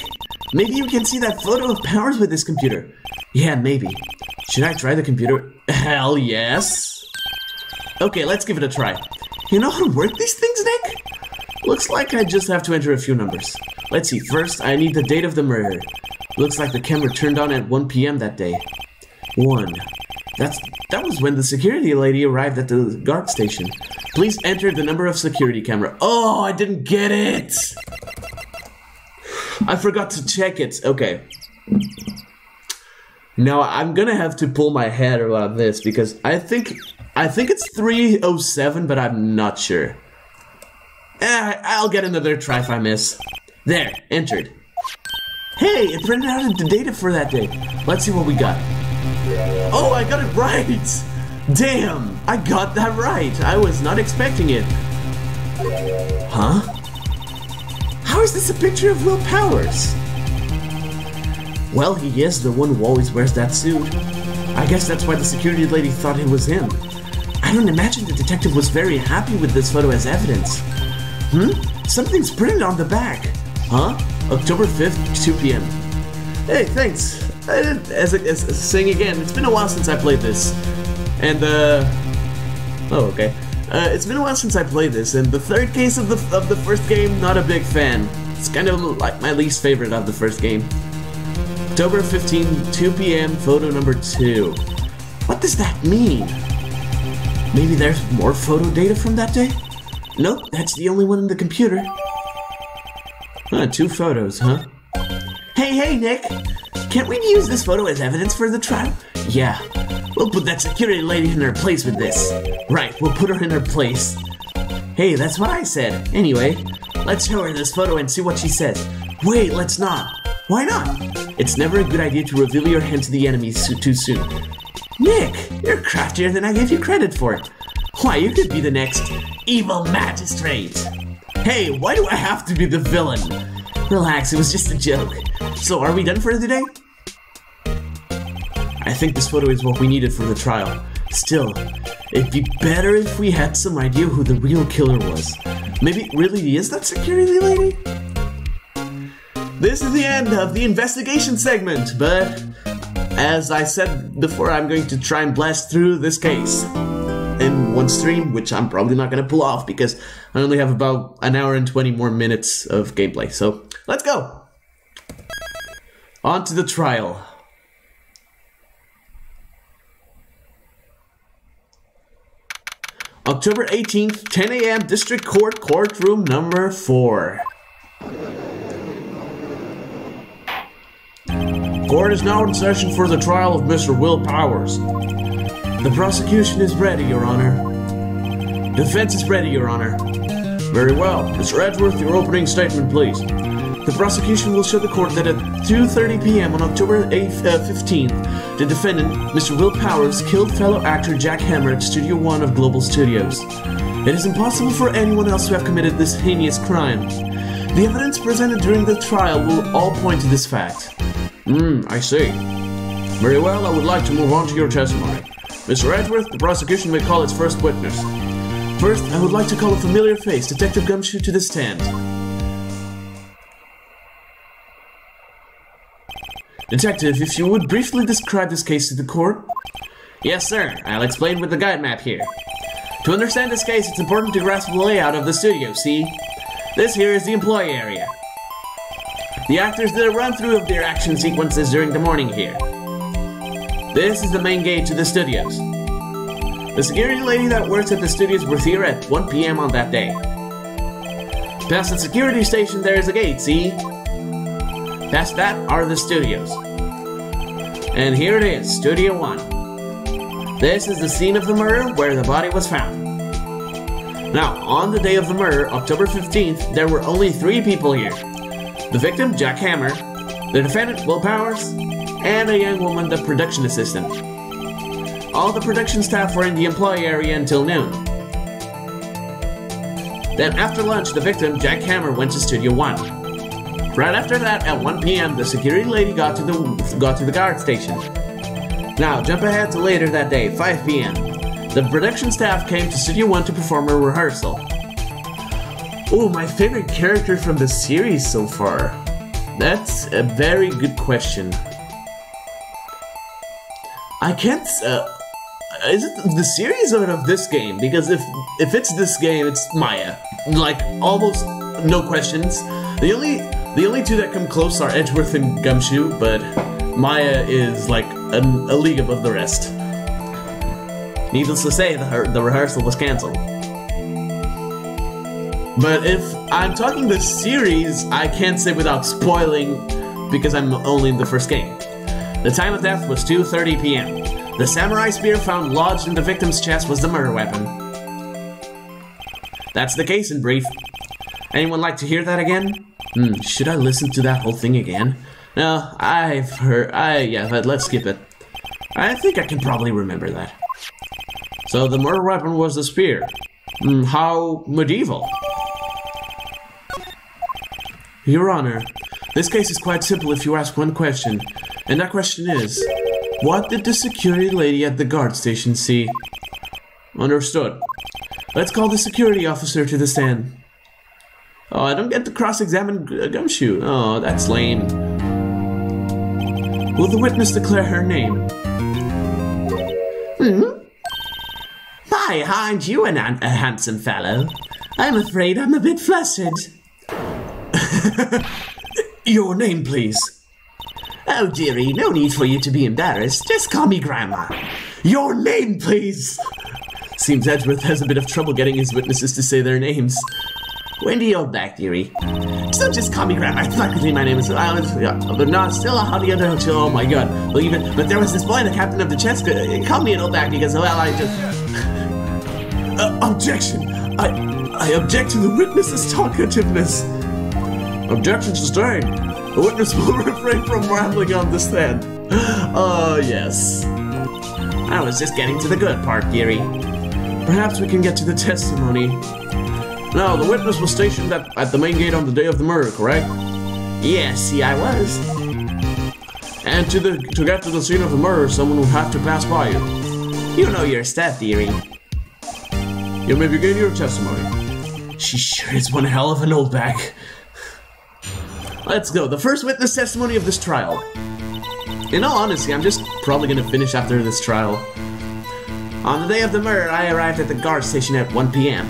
S1: maybe you can see that photo of Powers with this computer. Yeah, maybe. Should I try the computer? Hell yes. Okay, let's give it a try. You know how to work these things, Nick? Looks like I just have to enter a few numbers. Let's see, first I need the date of the murder. Looks like the camera turned on at 1 p.m. that day. 1. That was when the security lady arrived at the guard station. Please enter the number of security camera. Oh, I didn't get it! I forgot to check it. Okay. Now I'm gonna have to pull my head about this because I think it's 307, but I'm not sure. I'll get another try if I miss. There, entered. Hey, it printed out the data for that day. Let's see what we got. Oh, I got it right! Damn, I got that right. I was not expecting it. Huh? How is this a picture of Will Powers? Well, he is the one who always wears that suit. I guess that's why the security lady thought it was him. I don't imagine the detective was very happy with this photo as evidence. Something's printed on the back. Huh? October 5th, 2 p.m. Hey, thanks. As saying again, it's been a while since I played this. And, oh, okay. It's been a while since I played this, and the third case of the first game, not a big fan. It's kind of like my least favorite of the first game. October 15, 2 p.m., photo number 2. What does that mean? Maybe there's more photo data from that day? Nope, that's the only one in the computer. 2 photos, huh? Hey, Nick! Can't we use this photo as evidence for the trial? Yeah. We'll put that security lady in her place with this. Right, we'll put her in her place. Hey, that's what I said. Anyway, let's show her this photo and see what she says. Wait, let's not. Why not? It's never a good idea to reveal your hand to the enemy too soon. Nick, you're craftier than I gave you credit for. Why, you could be the next evil magistrate. Hey, why do I have to be the villain? Relax, it was just a joke. So, are we done for today? I think this photo is what we needed for the trial. Still, it'd be better if we had some idea who the real killer was. Maybe it really is that security lady? This is the end of the investigation segment, but as I said before, I'm going to try and blast through this case in one stream, which I'm probably not going to pull off because I only have about an hour and 20 more minutes of gameplay. So, let's go! On to the trial. October 18th, 10 a.m. District Court, courtroom number 4. Court is now in session for the trial of Mr. Will Powers. The prosecution is ready, Your Honor. Defense is ready, Your Honor. Very well. Mr. Edgeworth, your opening statement, please. The prosecution will show the court that at 2:30 p.m. on October 15th, the defendant, Mr. Will Powers, killed fellow actor Jack Hammer at Studio One of Global Studios. It is impossible for anyone else to have committed this heinous crime. The evidence presented during the trial will all point to this fact. I see. Very well, I would like to move on to your testimony. Mr. Edgeworth, the prosecution may call its first witness. First, I would like to call a familiar face, Detective Gumshoe, to the stand. Detective, if you would briefly describe this case to the court? Yes, sir. I'll explain with the guide map here. To understand this case, it's important to grasp the layout of the studio, see? This here is the employee area. The actors did a run-through of their action sequences during the morning here. This is the main gate to the studios. The security lady that works at the studios was here at 1 p.m. on that day. Past the security station there is a gate, see? Past that are the studios. And here it is, Studio 1. This is the scene of the murder where the body was found. Now, on the day of the murder, October 15th, there were only 3 people here. The victim, Jack Hammer, the defendant, Will Powers, and a young woman, the production assistant. All the production staff were in the employee area until noon. Then after lunch, the victim, Jack Hammer, went to Studio 1. Right after that, at 1 p.m., the security lady got to the guard station. Now, jump ahead to later that day, 5 p.m. The production staff came to Studio 1 to perform a rehearsal. Oh, my favorite character from the series so far. That's a very good question. I can't, is it the series or of this game? Because if it's this game, it's Maya. Like, almost no questions. The only 2 that come close are Edgeworth and Gumshoe, but Maya is like a league above the rest. Needless to say, the rehearsal was cancelled. But if I'm talking the series, I can't say without spoiling, because I'm only in the first game. The time of death was 2:30 p.m. The samurai spear found lodged in the victim's chest was the murder weapon. That's the case in brief. Anyone like to hear that again? Should I listen to that whole thing again? No, I've heard, yeah, but let's skip it. I think I can probably remember that. So the murder weapon was the spear. How medieval. Your Honor, this case is quite simple if you ask one question, and that question is, what did the security lady at the guard station see? Understood. Let's call the security officer to the stand. Oh, I don't get to cross-examine Gumshoe. Oh, that's lame. Will the witness declare her name? My, aren't you a handsome fellow? I'm afraid I'm a bit flustered. Your name, please. Oh, dearie, no need for you to be embarrassed. Just call me Grandma. Your name, please. Seems Edgeworth has a bit of trouble getting his witnesses to say their names. Wendy Oldback, dearie. So just call me Grandma. Luckily, my name is but not still how the other. Oh my God. Well, but there was this boy, the captain of the chess. Called me an Oldback because well, I just objection. I object to the witness's talkativeness. Objection sustained. The witness will refrain from rambling on the stand. Oh, yes. I was just getting to the good part, dearie. Perhaps we can get to the testimony. Now, the witness was stationed at the main gate on the day of the murder, correct? Yeah, see, I was.
S2: And to get to the scene of the murder, someone will have to pass by you.
S1: You know your stat theory.
S2: You may begin your testimony.
S1: She sure is one hell of an old bag. Let's go. The first witness testimony of this trial. In all honesty, I'm just probably gonna finish after this trial. On the day of the murder, I arrived at the guard station at 1 p.m.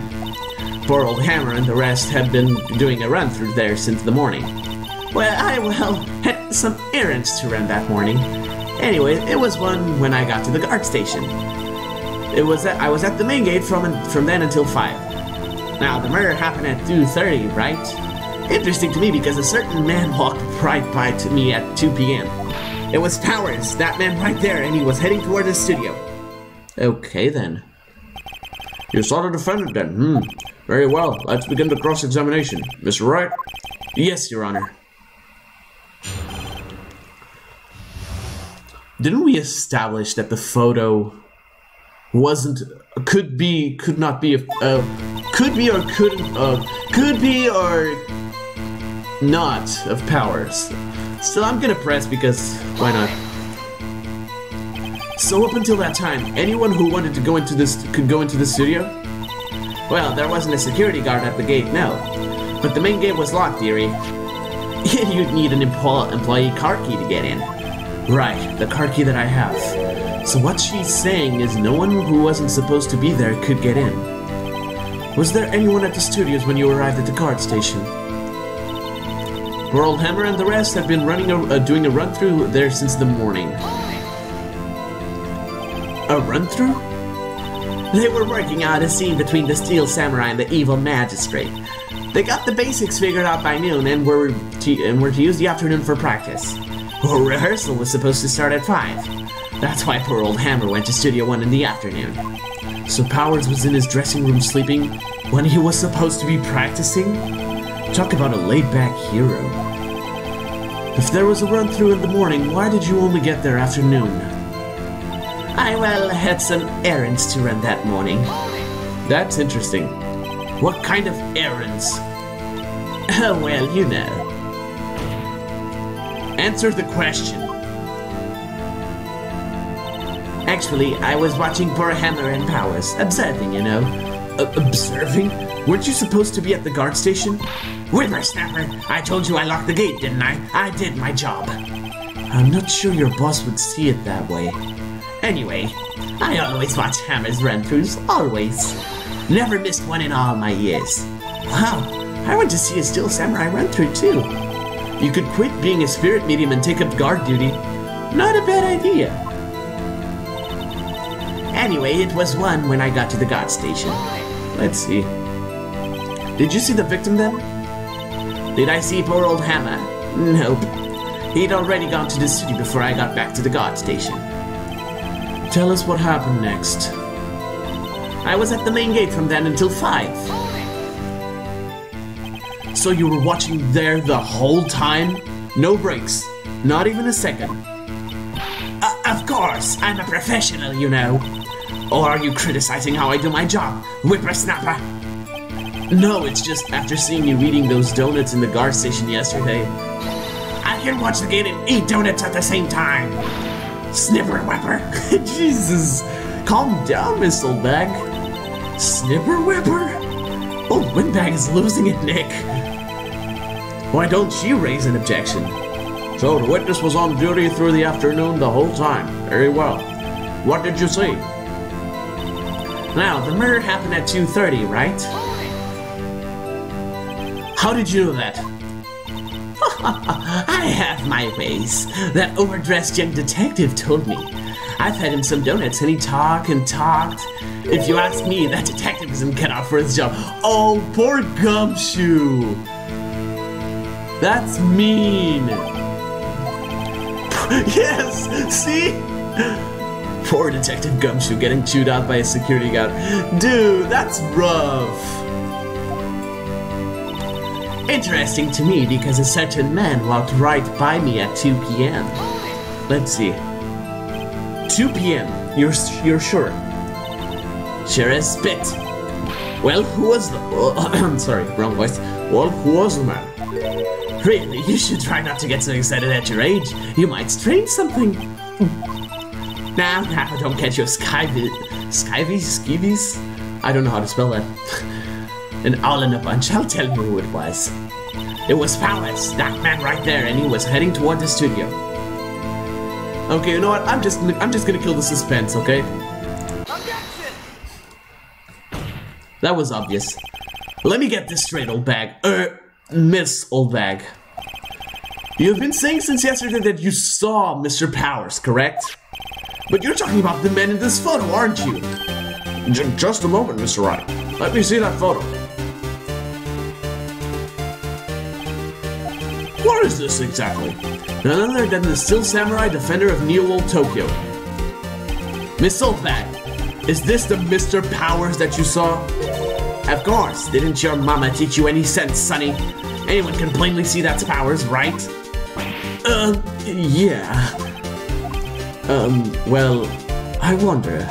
S1: Poor old Hammer and the rest had been doing a run-through there since the morning. Well, I had some errands to run that morning. Anyway, it was one when I got to the guard station. I was at the main gate from then until 5. Now, the murder happened at 2:30, right? Interesting to me because a certain man walked right by to me at 2 p.m. It was Powers, that man right there, and he was heading toward the studio. Okay, then.
S2: You saw the defendant then? Very well. Let's begin the cross-examination. Mr. Wright?
S1: Yes, Your Honor. Didn't we establish that the photo could be or not of Powers? Still, I'm gonna press because why not? So up until that time, anyone who wanted to go into this could go into the studio? Well, there wasn't a security guard at the gate, no. But the main gate was locked, dearie. You'd need an employee car key to get in. Right, the car key that I have. So what she's saying is no one who wasn't supposed to be there could get in. Was there anyone at the studios when you arrived at the guard station? Poor old Hammer and the rest had been doing a run-through there since the morning. A run-through? They were working out a scene between the Steel Samurai and the evil magistrate. They got the basics figured out by noon and were to use the afternoon for practice. Rehearsal was supposed to start at 5. That's why poor old Hammer went to Studio 1 in the afternoon. So Powers was in his dressing room sleeping when he was supposed to be practicing? Talk about a laid-back hero. If there was a run-through in the morning, why did you only get there after noon? I, had some errands to run that morning. That's interesting. What kind of errands? Oh, well, you know. Answer the question. Actually, I was watching poor Hammer and Powers, observing, you know. Observing? Weren't you supposed to be at the guard station? Whippersnapper, I told you I locked the gate, didn't I? I did my job. I'm not sure your boss would see it that way. Anyway, I always watch Hammer's run-throughs, always. Never missed one in all my years. Wow, I went to see a Steel Samurai run-through too. You could quit being a spirit medium and take up guard duty. Not a bad idea. Anyway, it was 1 when I got to the guard station. Let's see. Did you see the victim then? Did I see poor old Hammer? Nope. He'd already gone to the city before I got back to the guard station. Tell us what happened next. I was at the main gate from then until 5. So you were watching there the whole time? No breaks. Not even a second. Of course, I'm a professional, you know. Or are you criticizing how I do my job, whippersnapper? No, it's just after seeing you eating those donuts in the guard station yesterday. I can watch the gate and eat donuts at the same time. Snipper whipper. Jesus. Calm down, Miss Oldbag. Snipper whipper? Old Windbag is losing it, Nick. Why don't you raise an objection?
S2: So the witness was on duty through the afternoon the whole time. Very well. What did you see?
S1: Now, the murder happened at 2:30, right? How did you know that? I have my ways. That overdressed young detective told me. I've fed him some donuts and he talked and talked. If you ask me, that detective isn't cut out for his job. Oh, poor Gumshoe. That's mean. Yes, see? Poor Detective Gumshoe getting chewed out by a security guard. Dude, that's rough. Interesting to me because a certain man walked right by me at 2 p.m. Let's see. 2 p.m. You're sure? Sure as spit. Well, who was the... I'm sorry, wrong voice.
S2: Well, who was the man?
S1: Really, you should try not to get so excited at your age. You might strain something. Now, don't catch your skeevies? I don't know how to spell that. And all in a bunch, I'll tell you who it was. It was Powers, that man right there, and he was heading toward the studio. Okay, you know what? I'm just gonna kill the suspense, okay? Objection! That was obvious. Let me get this straight, old bag. Miss Old Bag. You've been saying since yesterday that you saw Mr. Powers, correct? But you're talking about the man in this photo, aren't you?
S2: Just a moment, Mr. Wright. Let me see that photo.
S1: What is this exactly? None other than the Steel Samurai Defender of Neo-Old Tokyo. Miss Old Bag, is this the Mr. Powers that you saw? Of course, didn't your mama teach you any sense, sonny? Anyone can plainly see that's Powers, right? Yeah. Well, I wonder.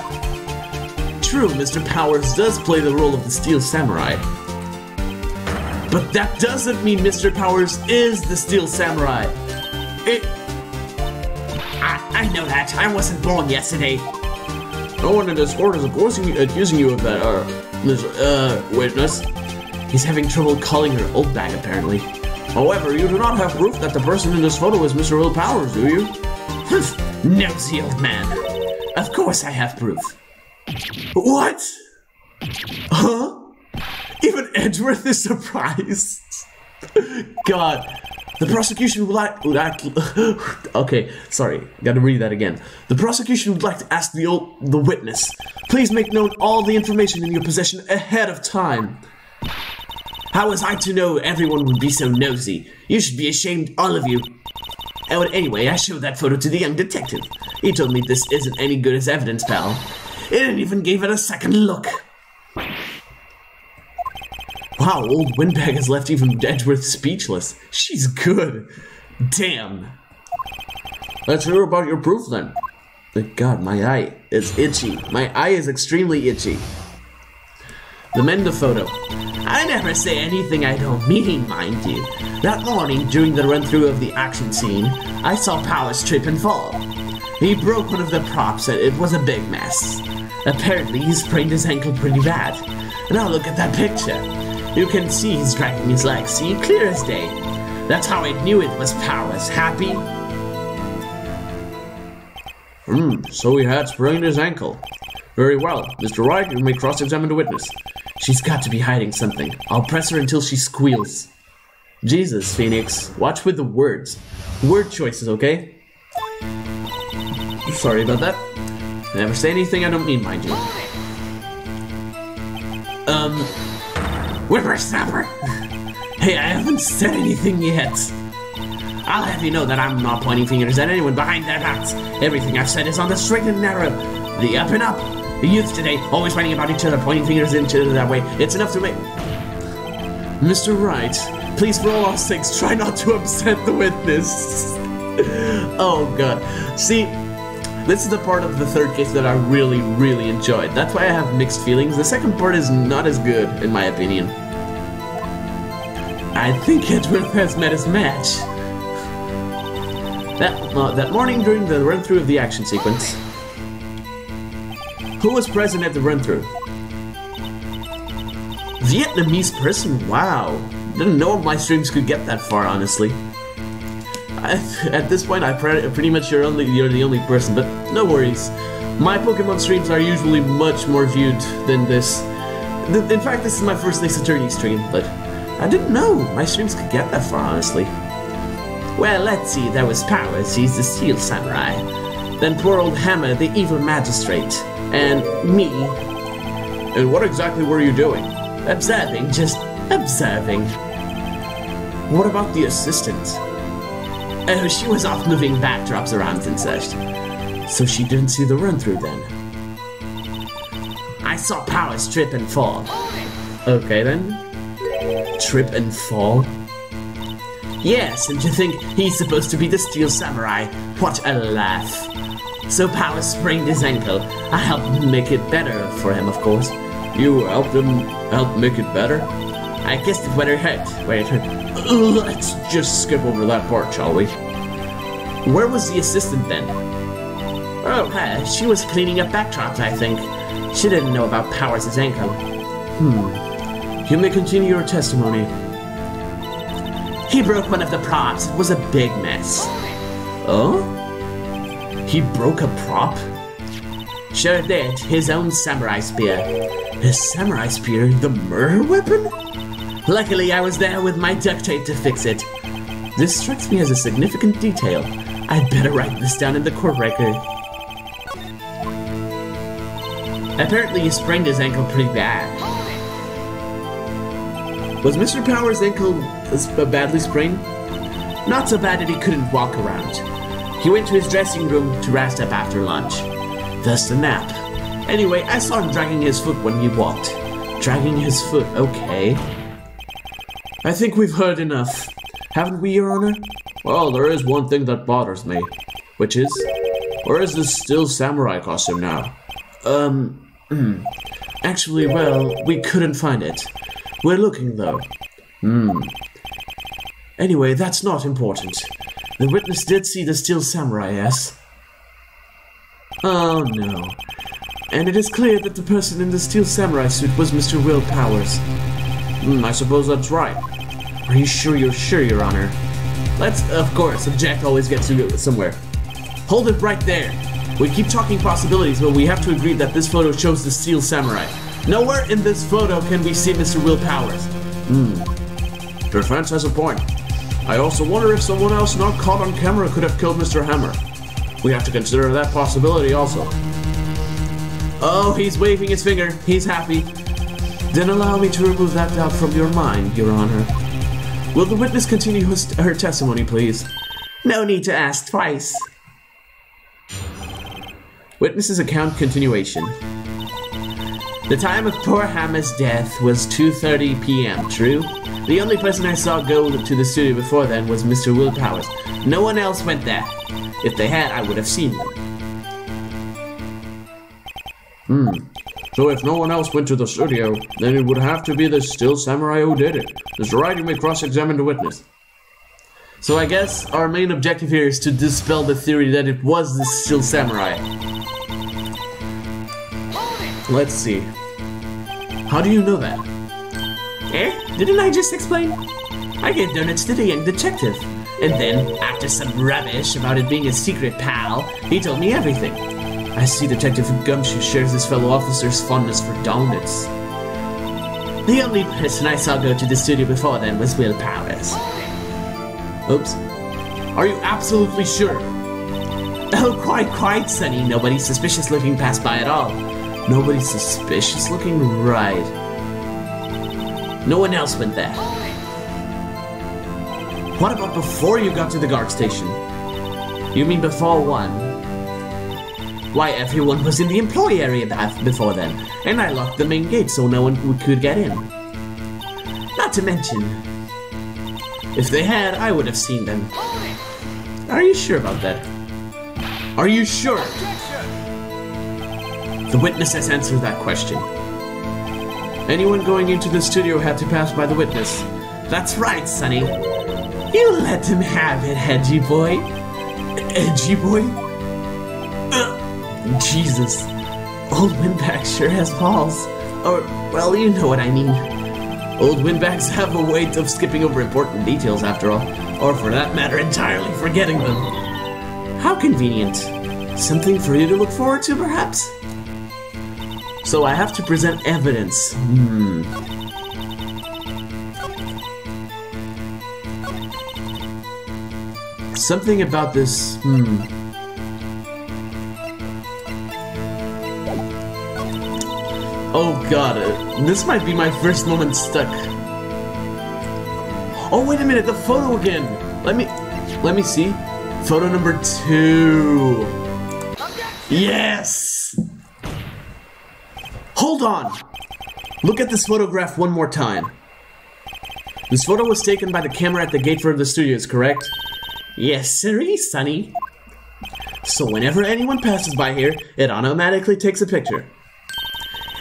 S1: True, Mr. Powers does play the role of the Steel Samurai. But that doesn't mean Mr. Powers is the Steel Samurai. I know that. I wasn't born yesterday.
S2: No one in this court is accusing you of that, witness.
S1: He's having trouble calling her Old Bag, apparently.
S2: However, you do not have proof that the person in this photo is Mr. Will Powers, do you?
S1: Nosy old man. Of course I have proof. What? Huh? Even Edgeworth is surprised. God. The prosecution would like okay, sorry, gotta read that again. The prosecution would like to ask the witness. Please make known all the information in your possession ahead of time. How was I to know everyone would be so nosy? You should be ashamed, all of you. Oh, anyway, I showed that photo to the young detective. He told me this isn't any good as evidence, pal. He didn't even give it a second look. Wow, old Windbag has left even Edgeworth speechless. She's good. Damn.
S2: Let's hear about your proof then.
S1: Thank God, my eye is itchy. My eye is extremely itchy. The men in the photo. I never say anything I don't mean, mind you. That morning, during the run-through of the action scene, I saw Powers trip and fall. He broke one of the props and it was a big mess. Apparently, he sprained his ankle pretty bad. Now look at that picture. You can see he's dragging his legs, see, clear as day. That's how I knew it was Powers. Happy?
S2: So he had sprained his ankle. Very well. Mr. Wright, you may cross-examine the witness.
S1: She's got to be hiding something. I'll press her until she squeals. Jesus, Phoenix. Watch with the words. Word choices, okay? Sorry about that. Never say anything I don't mean, mind you. Whippersnapper! Hey, I haven't said anything yet. I'll have you know that I'm not pointing fingers at anyone behind their backs. Everything I've said is on the straight and narrow. The up and up. The youth today, always fighting about each other, pointing fingers at each other that way. It's enough to make... Mr. Wright, please for all our sakes, try not to upset the witness. Oh god. See, this is the part of the third case that I really, really enjoyed. That's why I have mixed feelings. The second part is not as good, in my opinion. I think Edgeworth has met his match. That morning during the run-through of the action sequence, who was present at the run-through? Vietnamese person? Wow. Didn't know my streams could get that far, honestly. At this point, I'm pretty much you're the only person, but no worries. My Pokemon streams are usually much more viewed than this. In fact, this is my first Ace Attorney stream, but I didn't know my streams could get that far, honestly. Well, let's see, there was Powers, he's the Steel Samurai. Then poor old Hammer, the evil magistrate. And me.
S2: And what exactly were you doing?
S1: Observing, just observing.
S2: What about the assistant?
S1: Oh, she was off moving backdrops around and such. So she didn't see the run-through then. I saw Powers trip and fall. Okay then. Trip and fall? Yes, and to think he's supposed to be the Steel Samurai. What a laugh. So Powers sprained his ankle. I helped make it better for him, of course.
S2: You helped him make it better? I kissed it where it hurt. Let's just skip over that part, shall we?
S1: Where was the assistant then?
S2: Oh, she was cleaning up backdrops, I think. She didn't know about Powers' ankle.
S1: You may continue your testimony.
S2: He broke one of the props. It was a big mess.
S1: Oh? He broke a prop?
S2: Sure did. His own samurai spear.
S1: His samurai spear? The murder weapon?
S2: Luckily, I was there with my duct tape to fix it.
S1: This strikes me as a significant detail.
S2: I'd better write this down in the court record. Apparently, he sprained his ankle pretty bad.
S1: Was Mr. Powers' ankle badly sprained?
S2: Not so bad that he couldn't walk around. He went to his dressing room to rest up after lunch. Thus the nap. Anyway, I saw him dragging his foot when he walked.
S1: Dragging his foot, okay. I think we've heard enough. Haven't we, Your Honor?
S2: Well, there is one thing that bothers me.
S1: Which is?
S2: Where is this still samurai costume now?
S1: Actually, well, we couldn't find it. We're looking, though. Anyway, that's not important. The witness did see the steel samurai, yes? Oh, no. And it is clear that the person in the steel samurai suit was Mr. Will Powers.
S2: I suppose that's right.
S1: Are you sure, Your Honor?
S2: Let's, of course, object always gets to it somewhere.
S1: Hold it right there. We keep talking possibilities, but we have to agree that this photo shows the steel samurai. Nowhere in this photo can we see Mr. Will Powers.
S2: Defense has a point. I also wonder if someone else not caught on camera could have killed Mr. Hammer. We have to consider that possibility also.
S1: Oh, he's waving his finger. He's happy. Then allow me to remove that doubt from your mind, Your Honor. Will the witness continue her testimony, please?
S2: No need to ask twice.
S1: Witness's account continuation.
S2: The time of poor Hammer's death was 2:30 p.m., true? The only person I saw go to the studio before then was Mr. Will Powers. No one else went there. If they had, I would have seen them.
S3: So if no one else went to the studio, then it would have to be the still samurai who did it. Mr. Wright, you may cross-examine the witness.
S1: So I guess our main objective here is to dispel the theory that it was the still samurai. Let's see. How do you know that?
S2: Didn't I just explain? I gave donuts to the young detective. And then, after some rubbish about it being a secret pal, he told me everything.
S1: I see Detective Gumshoe shares his fellow officer's fondness for donuts.
S2: The only person I saw go to the studio before then was Will Powers.
S1: Oops. Are you absolutely sure?
S2: Oh, quite, Sonny. Nobody suspicious looking passed by at all.
S1: Nobody suspicious looking? Right.
S2: No one else went there.
S1: What about before you got to the guard station?
S2: You mean before one? Why, everyone was in the employee area before then, and I locked the main gate so no one could get in. Not to mention, if they had, I would have seen them.
S1: Are you sure about that? Are you sure? The witness has answered that question. Anyone going into the studio had to pass by the witness.
S2: That's right, Sonny. You let him have it, edgy boy.
S1: Edgy boy? Jesus.
S2: Old Windbag sure has balls. Or, well, you know what I mean.
S1: Old windbags have a way of skipping over important details after all. Or for that matter, entirely forgetting them.
S2: How convenient.
S1: Something for you to look forward to, perhaps? So I have to present evidence. Something about this, Oh god, this might be my first moment stuck. Oh, wait a minute, the photo again! Let me see. Photo number 2. Yes! Hold on! Look at this photograph one more time. This photo was taken by the camera at the gate for the studios, correct?
S2: Yes, sirree, Sonny.
S1: So whenever anyone passes by here, it automatically takes a picture.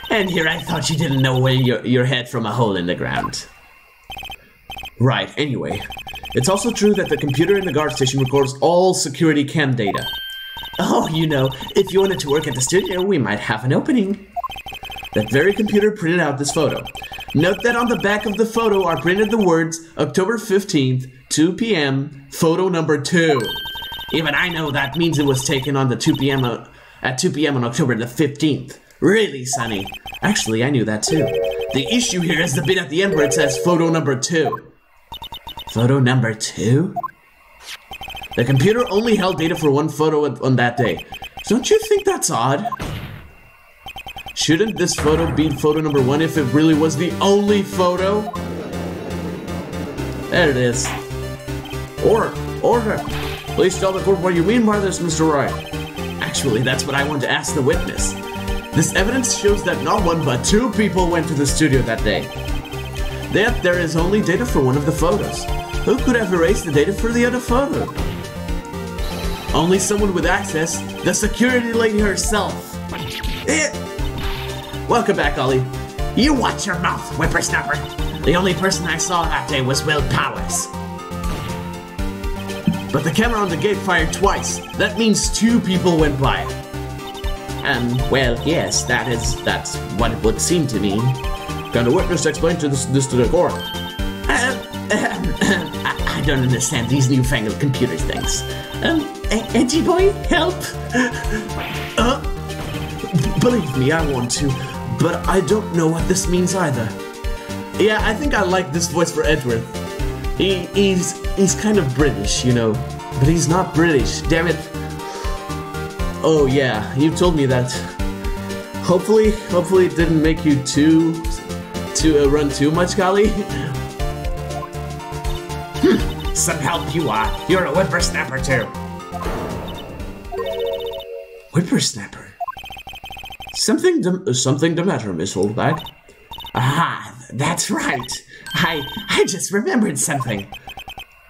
S2: And here I thought you didn't know where your head from a hole in the ground.
S1: Right, anyway. It's also true that the computer in the guard station records all security cam data.
S2: Oh, you know, if you wanted to work at the studio, we might have an opening.
S1: That very computer printed out this photo. Note that on the back of the photo are printed the words October 15th, 2 p.m., photo number 2.
S2: Even I know that means it was taken on the 2 p.m. At 2 p.m. on October the 15th. Really, Sonny?
S1: Actually, I knew that too.
S2: The issue here is the bit at the end where it says photo number 2.
S1: Photo number 2? The computer only held data for one photo on that day. Don't you think that's odd? Shouldn't this photo be photo number 1 if it really was the only photo? There it is. Order. Please tell the court what you mean by this, Mr. Wright.
S2: Actually, that's what I want to ask the witness.
S1: This evidence shows that not 1 but 2 people went to the studio that day. Yet there is only data for one of the photos. Who could have erased the data for the other photo? Only someone with access, the security lady herself.
S2: Welcome back, Ollie. You watch your mouth, whippersnapper. The only person I saw that day was Will Powers.
S1: But the camera on the gate fired twice. That means 2 people went by.
S2: Well, yes, that's what it would seem to me.
S3: Can the witness explain this to the court?
S2: I don't understand these newfangled computer things. Edgy boy, help!
S1: Believe me, I want to, but I don't know what this means either. Yeah, I think I like this voice for Edward. He's kind of British, you know, but he's not British, damn it. Oh yeah, you told me that. Hopefully it didn't make you run too much, Golly.
S2: Some help you are. You're a whippersnapper too.
S1: Whippersnapper? Something the matter, Miss Holdback?
S2: Ah, that's right. I just remembered something.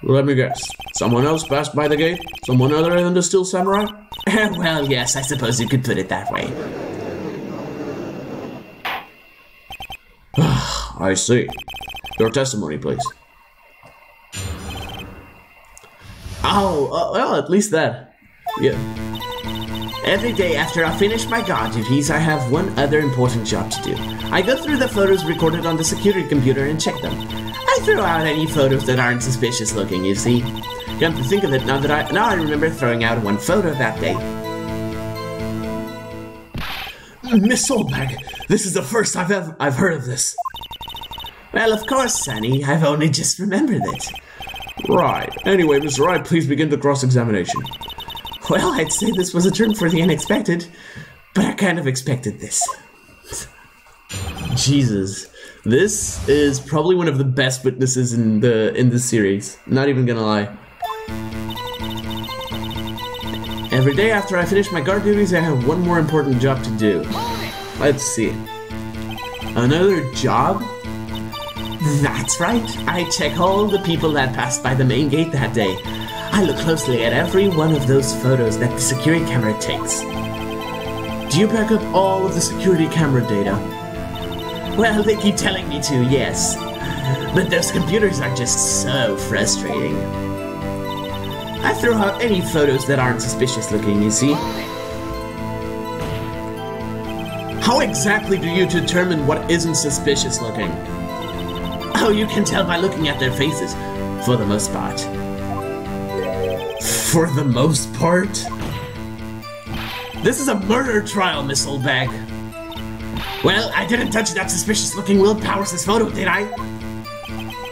S3: Let me guess. Someone else passed by the gate? Someone other than the Steel Samurai?
S2: Well, yes, I suppose you could put it that way.
S3: I see. Your testimony, please.
S1: Oh, well, at least that. Yeah.
S2: Every day after I finish my guard duties, I have one other important job to do. I go through the photos recorded on the security computer and check them. I throw out any photos that aren't suspicious looking, you see. Come to think of it, now I remember throwing out one photo that day.
S1: Miss Solbag, this is the first I've heard of this.
S2: Well, of course, Sonny. I've only just remembered it.
S3: Right. Anyway, Mr. Wright, please begin the cross-examination.
S2: Well, I'd say this was a turn for the unexpected, but I kind of expected this.
S1: Jesus. This is probably one of the best witnesses in the series. Not even gonna lie. Every day after I finish my guard duties, I have one more important job to do. Let's see. Another job?
S2: That's right. I check all the people that passed by the main gate that day. I look closely at every one of those photos that the security camera takes.
S1: Do you back up all of the security camera data?
S2: Well, they keep telling me to, yes. But those computers are just so frustrating. I throw out any photos that aren't suspicious looking, you see.
S1: How exactly do you determine what isn't suspicious looking?
S2: Oh, you can tell by looking at their faces, for the most part.
S1: For the most part? This is a murder trial, Miss Oldbag.
S2: Well, I didn't touch that suspicious-looking Will Powers' photo, did I?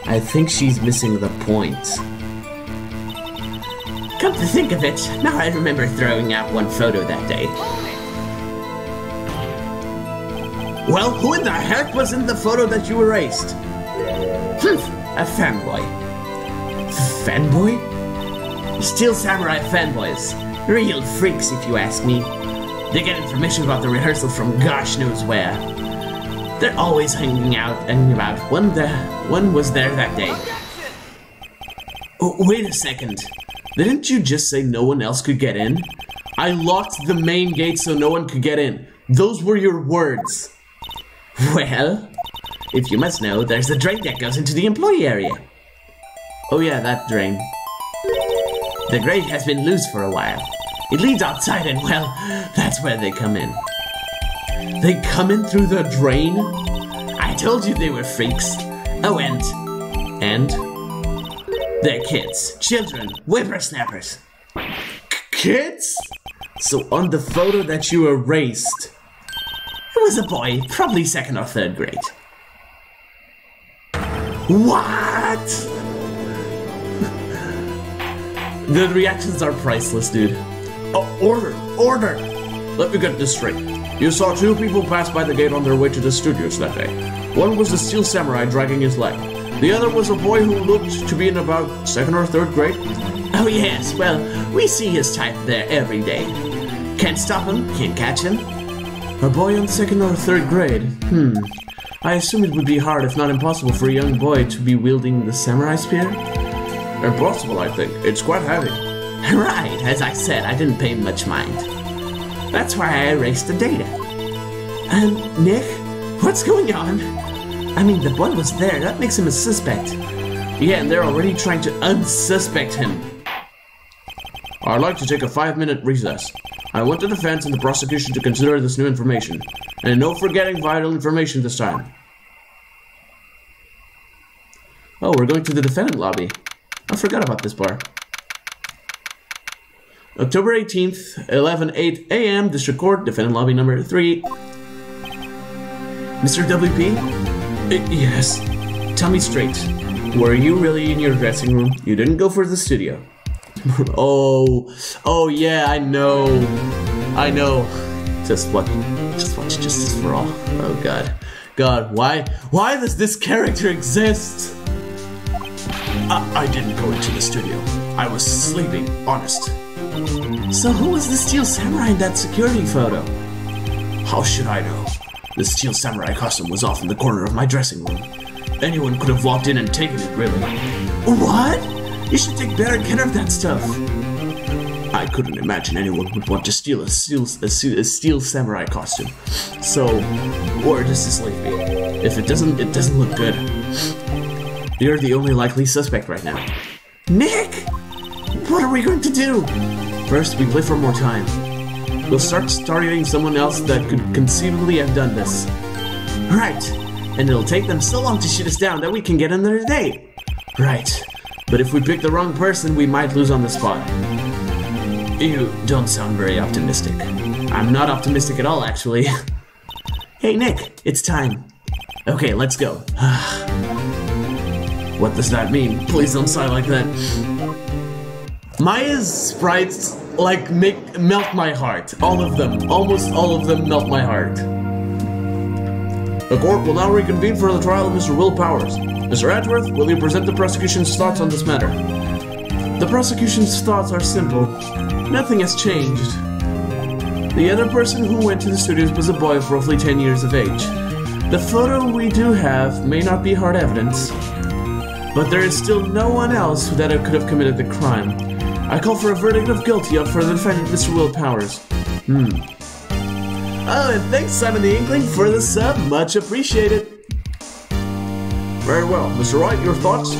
S1: I think she's missing the point.
S2: Come to think of it, now I remember throwing out one photo that day.
S1: Well, who in the heck was in the photo that you erased?
S2: A fanboy.
S1: Fanboy?
S2: Steel Samurai fanboys. Real freaks, if you ask me. They get information about the rehearsal from gosh knows where. They're always hanging out and about. One was there that day.
S1: Oh, wait a second. Didn't you just say no one else could get in? I locked the main gate so no one could get in. Those were your words.
S2: Well, if you must know, there's a drain that goes into the employee area. Oh yeah, that drain. The grate has been loose for a while. It leads outside and, well, that's where they come in.
S1: They come in through the drain?
S2: I told you they were freaks. Oh, and? They're kids. Children. Whippersnappers.
S1: Kids? So on the photo that you erased,
S2: It was a boy, probably 2nd or 3rd grade.
S1: what? The reactions are priceless, dude. Oh, order!
S3: Let me get this straight. You saw 2 people pass by the gate on their way to the studios that day. One was the steel samurai dragging his leg. The other was a boy who looked to be in about 2nd or 3rd grade.
S2: Oh yes, well, we see his type there every day. Can't stop him, can't catch him.
S3: A boy in 2nd or 3rd grade? I assume it would be hard, if not impossible, for a young boy to be wielding the samurai spear? Impossible, I think. It's quite heavy.
S2: Right, as I said, I didn't pay much mind. That's why I erased the data. Nick, what's going on? I mean, the boy was there, that makes him a suspect.
S3: Yeah, and they're already trying to unsuspect him. I'd like to take a 5-minute recess. I want the defense and the prosecution to consider this new information. And no forgetting vital information this time.
S1: Oh, we're going to the defendant lobby. I forgot about this bar. October 18th, 11:08 a.m. District Court, defendant lobby number 3. Mr. WP?
S3: Yes.
S1: Tell me straight. Were you really in your dressing room? You didn't go for the studio. Oh yeah, I know. Just watch Justice for All. Oh God, why does this character exist?
S3: I didn't go into the studio. I was sleeping, honest.
S2: So who was the steel samurai in that security photo?
S3: How should I know? The steel samurai costume was off in the corner of my dressing room. Anyone could have walked in and taken it, really.
S2: What? You should take better care of that stuff.
S3: I couldn't imagine anyone would want to steal a steel samurai costume. So, or just to sleep me. If it doesn't look good.
S1: You're the only likely suspect right now.
S2: Nick! What are we going to do?
S1: First, we play for more time. We'll start targeting someone else that could conceivably have done this.
S2: Right. And it'll take them so long to shoot us down that we can get another day.
S1: Right. But if we pick the wrong person, we might lose on the spot.
S2: You don't sound very optimistic.
S1: I'm not optimistic at all, actually.
S2: Hey, Nick, it's time.
S1: Okay, let's go. What does that mean? Please don't sigh like that. Maya's sprites, like, melt my heart. All of them. Almost all of them melt my heart. The court will now reconvene for the trial of Mr. Will Powers. Mr. Edgeworth, will you present the prosecution's thoughts on this matter?
S3: The prosecution's thoughts are simple. Nothing has changed. The other person who went to the studios was a boy of roughly 10 years of age. The photo we do have may not be hard evidence, but there is still no one else that could have committed the crime. I call for a verdict of guilty for the defendant, Mr. Will Powers.
S1: Oh, and thanks, Simon the Inkling, for the sub. Much appreciated.
S3: Very well. Mr. Wright, your thoughts?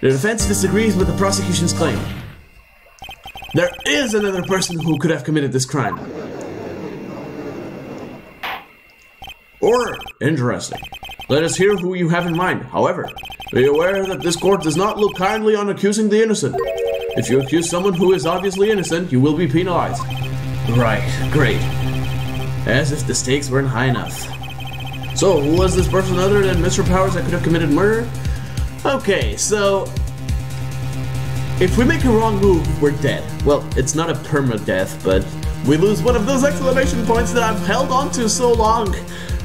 S1: The defense disagrees with the prosecution's claim. There is another person who could have committed this crime.
S3: Order. Interesting. Let us hear who you have in mind. However, be aware that this court does not look kindly on accusing the innocent. If you accuse someone who is obviously innocent, you will be penalized.
S1: Right, great. As if the stakes weren't high enough.
S3: So, who was this person other than Mr. Powers that could have committed murder?
S1: Okay, so if we make a wrong move, we're dead. Well, it's not a perma-death, but we lose one of those exclamation points that I've held on to so long.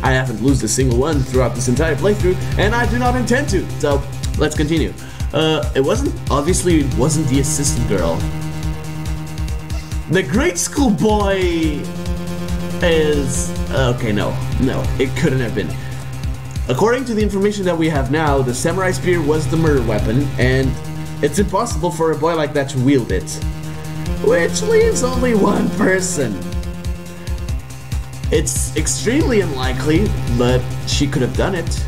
S1: I haven't lost a single one throughout this entire playthrough, and I do not intend to. So, let's continue. Obviously it wasn't the assistant girl. The grade school boy is, okay, no, it couldn't have been. According to the information that we have now, the samurai spear was the murder weapon, and it's impossible for a boy like that to wield it. Which leaves only one person. It's extremely unlikely, but she could have done it.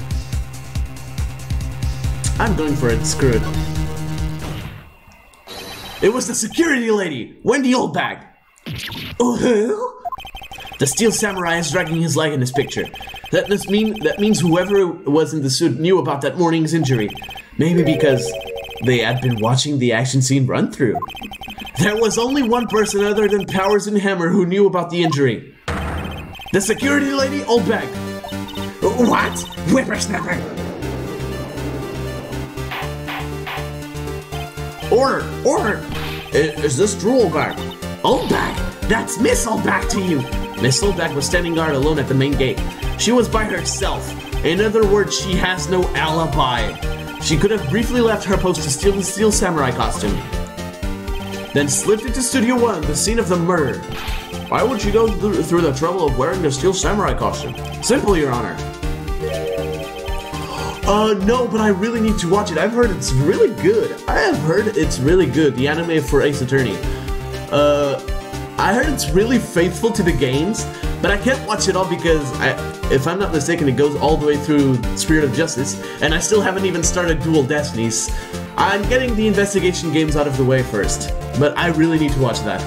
S3: I'm going for it. Screw it. It was the security lady, Wendy Oldbag.
S2: Oh,
S3: The steel samurai is dragging his leg in this picture. That means whoever was in the suit knew about that morning's injury. Maybe because they had been watching the action scene run through. There was only one person other than Powers and Hammer who knew about the injury. The security lady, Oldbag.
S2: what? Whippersnapper.
S3: Order! Is this true, Oldbag?
S2: Oldbag? That's Miss Oldbag to you.
S3: Miss Oldbag was standing guard alone at the main gate. She was by herself. In other words, she has no alibi. She could have briefly left her post to steal the steel samurai costume, then slipped into Studio 1, the scene of the murder. Why would she go through the trouble of wearing the steel samurai costume? Simple, Your Honor. No, but I really need to watch it. I've heard it's really good. The anime for Ace Attorney. I heard it's really faithful to the games, but I can't watch it all because, if I'm not mistaken, it goes all the way through Spirit of Justice, and I still haven't even started Dual Destinies. I'm getting the investigation games out of the way first, but I really need to watch that.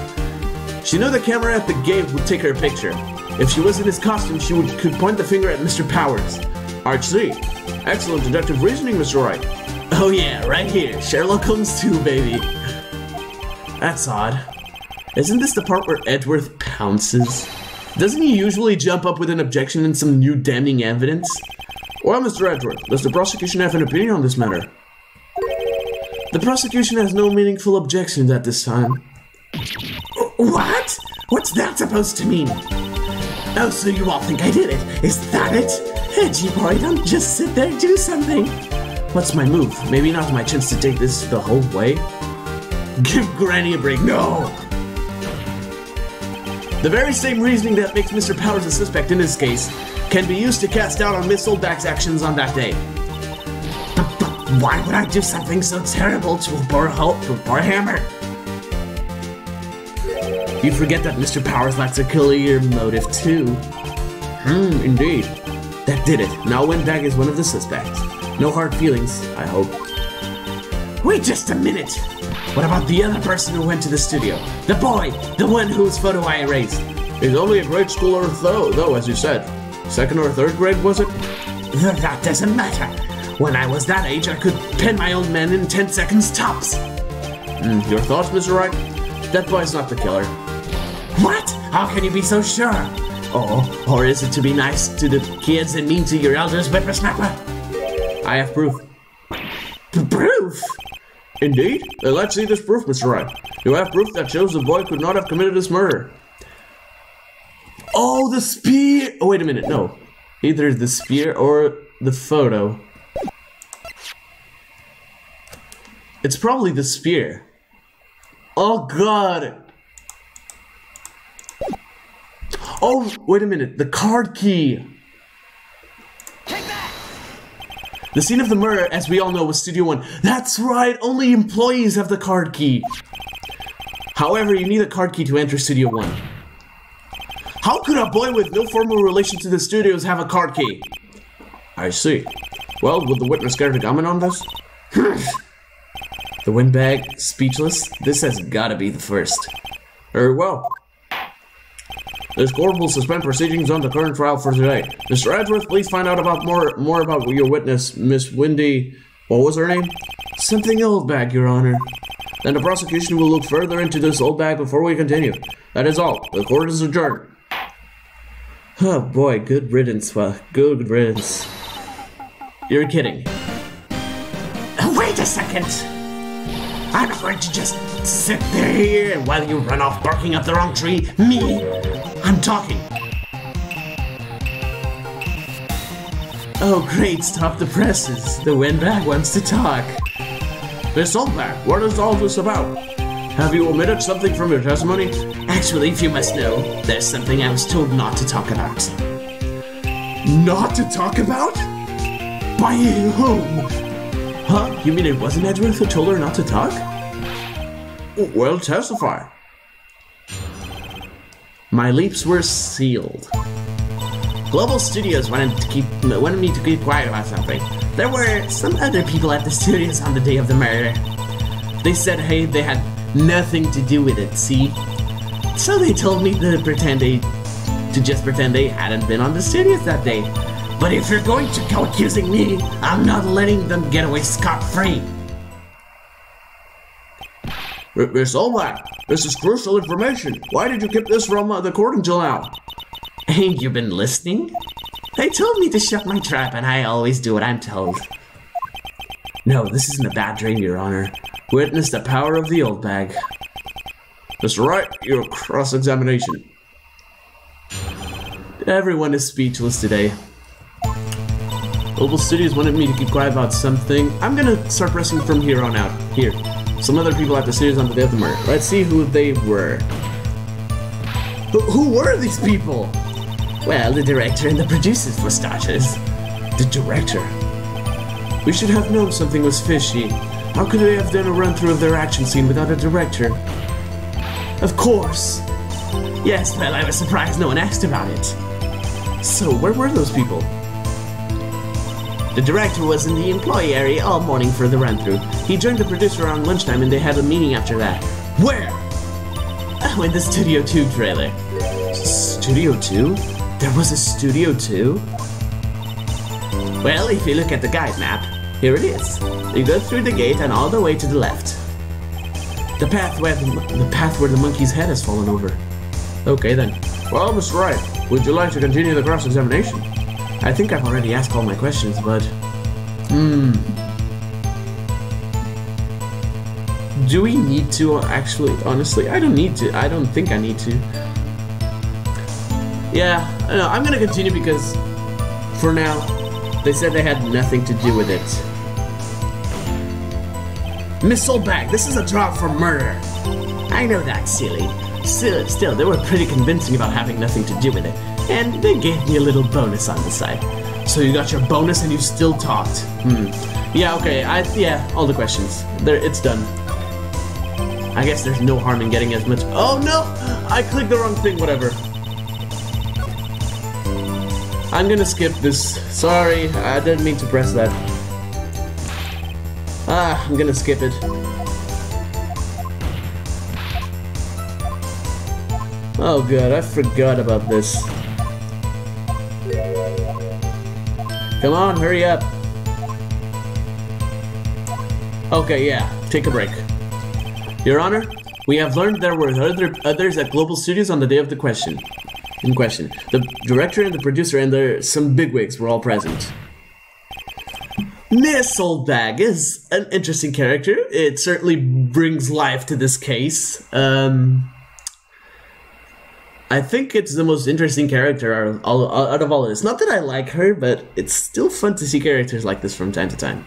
S3: She knew the camera at the gate would take her picture. If she was in his costume, she could point the finger at Mr. Powers. I see. Excellent deductive reasoning, Mr. Wright.
S2: Oh yeah, right here. Sherlock Holmes 2, baby.
S3: That's odd. Isn't this the part where Edgeworth pounces? Doesn't he usually jump up with an objection and some new damning evidence? Well, Mr. Edgeworth, does the prosecution have an opinion on this matter? The prosecution has no meaningful objections at this time.
S2: What? What's that supposed to mean? Oh, so you all think I did it? Is that it? Edgy boy, don't just sit there, do something.
S3: What's my move? Maybe now's my chance to take this the whole way?
S2: Give Granny a break, no!
S3: The very same reasoning that makes Mr. Powers a suspect in this case can be used to cast doubt on Miss Oldbag's actions on that day.
S2: But why would I do something so terrible to a poor Hammer?
S3: You forget that Mr. Powers lacks a clear motive too. Indeed. That did it. Now Oldbag is one of the suspects. No hard feelings, I hope.
S2: Wait just a minute! What about the other person who went to the studio? The boy! The one whose photo I erased!
S3: He's only a grade schooler though, as you said. Second or third grade, was it?
S2: That doesn't matter. When I was that age, I could pen my own men in 10 seconds tops.
S3: Your thoughts, Mr. Wright? That boy's not the killer.
S2: What? How can you be so sure? Or is it to be nice to the kids and mean to your elders, whippersnapper?
S3: I have proof.
S2: Proof?
S3: Indeed? Let's see this proof, Mr. Wright. You have proof that shows the boy could not have committed this murder. Oh, the spear! Oh, wait a minute, no. Either the spear or the photo. It's probably the spear. Oh, God! Oh, wait a minute, the card key! The scene of the murder, as we all know, was Studio 1. That's right, only employees have the card key. However, you need a card key to enter Studio 1. How could a boy with no formal relation to the studios have a card key? I see. Well, would the witness care to comment on this? The windbag, speechless? This has gotta be the first. Very well. This court will suspend proceedings on the current trial for today. Mr. Edgeworth, please find out about more about your witness, Miss Wendy. What was her name? Something Oldbag, Your Honor. Then the prosecution will look further into this Oldbag before we continue. That is all. The court is adjourned. Oh boy, good riddance. Good riddance. You're kidding.
S2: Wait a second. I'm not going to just sit there here and while you run off barking up the wrong tree. Me. I'm talking.
S3: Oh great, stop the presses. The windbag wants to talk. Miss Oldbag, what is all this about? Have you omitted something from your testimony?
S2: Actually, if you must know, there's something I was told not to talk about.
S3: Not to talk about? By whom? Huh? You mean it wasn't Edgeworth who told her not to talk? Well, testify. My lips were sealed.
S2: Global Studios wanted me to keep quiet about something. there were some other people at the studios on the day of the murder. They said, hey, they had nothing to do with it, see? So they told me to just pretend they hadn't been on the studios that day. But if you're going to go accusing me, I'm not letting them get away scot-free.
S3: Miss Olde, this is crucial information. Why did you keep this from the court until now?
S2: Ain't you been listening? They told me to shut my trap, and I always do what I'm told.
S3: No, this isn't a bad dream, Your Honor. Witness the power of the old bag. Mr. Wright, your cross-examination.
S1: Everyone is speechless today. Global Studios wanted me to keep quiet about something. I'm gonna start pressing from here on out. Here. Some other people at the studios on the day of the murder. Let's see who they were. Who were these people?
S2: Well, the director and the producers, for starters.
S1: The director? We should have known something was fishy. How could they have done a run-through of their action scene without a director? Of course!
S2: Yes, well, I was surprised no one asked about it.
S1: So, where were those people?
S2: The director was in the employee area all morning for the run-through. He joined the producer around lunchtime and they had a meeting after that.
S1: Where?
S2: Oh, in the Studio 2 trailer.
S1: Studio 2? There was a Studio 2?
S2: Well, if you look at the guide map, here it is. You go through the gate and all the way to the left.
S1: The path where the monkey's head has fallen over. Okay then. Well, Mr. Wright, would you like to continue the cross-examination? I think I've already asked all my questions, but... Do we need to actually? Honestly, I don't need to. I don't think I need to. Yeah, no, I'm gonna continue because, for now, they said they had nothing to do with it.
S2: Miss Soulbag, this is a trial for murder. I know that, silly. Still, they were pretty convincing about having nothing to do with it, and they gave me a little bonus on the side.
S1: So you got your bonus and you still talked. Yeah, okay, yeah, all the questions. It's done. I guess there's no harm in getting as much. Oh no! I clicked the wrong thing, whatever. I'm gonna skip this. Sorry, I didn't mean to press that. I'm gonna skip it. Oh god, I forgot about this. Come on, hurry up. Okay, yeah, take a break. Your Honor, we have learned there were others at Global Studios on the day of the question. The director and the producer and some bigwigs were all present. Miss Oldbag is an interesting character. It certainly brings life to this case. I think it's the most interesting character out of all of this. Not that I like her, but it's still fun to see characters like this from time to time.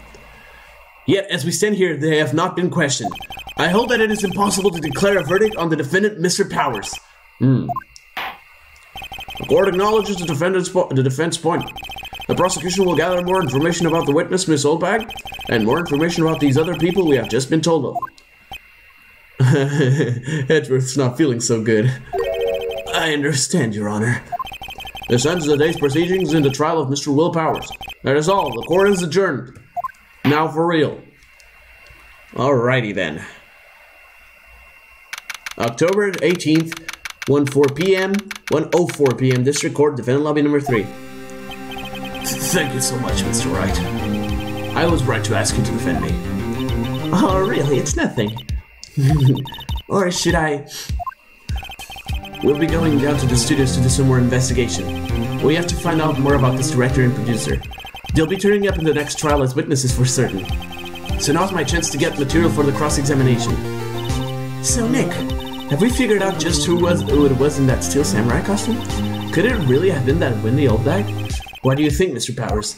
S1: Yet, as we stand here, they have not been questioned. I hold that it is impossible to declare a verdict on the defendant, Mr. Powers. The court acknowledges the defense point. The prosecution will gather more information about the witness, Miss Oldbag, and more information about these other people we have just been told of. Edgeworth's not feeling so good. I understand, Your Honor. This ends the day's proceedings in the trial of Mr. Will Powers. That is all. The court is adjourned. Now for real. Alrighty then. October 18th, 1:04 p.m., 1:04 p.m., District Court, Defendant Lobby number 3. Thank you so much, Mr. Wright. I was right to ask you to defend me.
S2: Oh, really? It's nothing. Or should I...
S1: We'll be going down to the studios to do some more investigation. We have to find out more about this director and producer. They'll be turning up in the next trial as witnesses for certain. So now's my chance to get material for the cross-examination. So Nick, have we figured out just who it was in that Steel Samurai costume? Could it really have been that Wendy Oldbag? What do you think, Mr. Powers?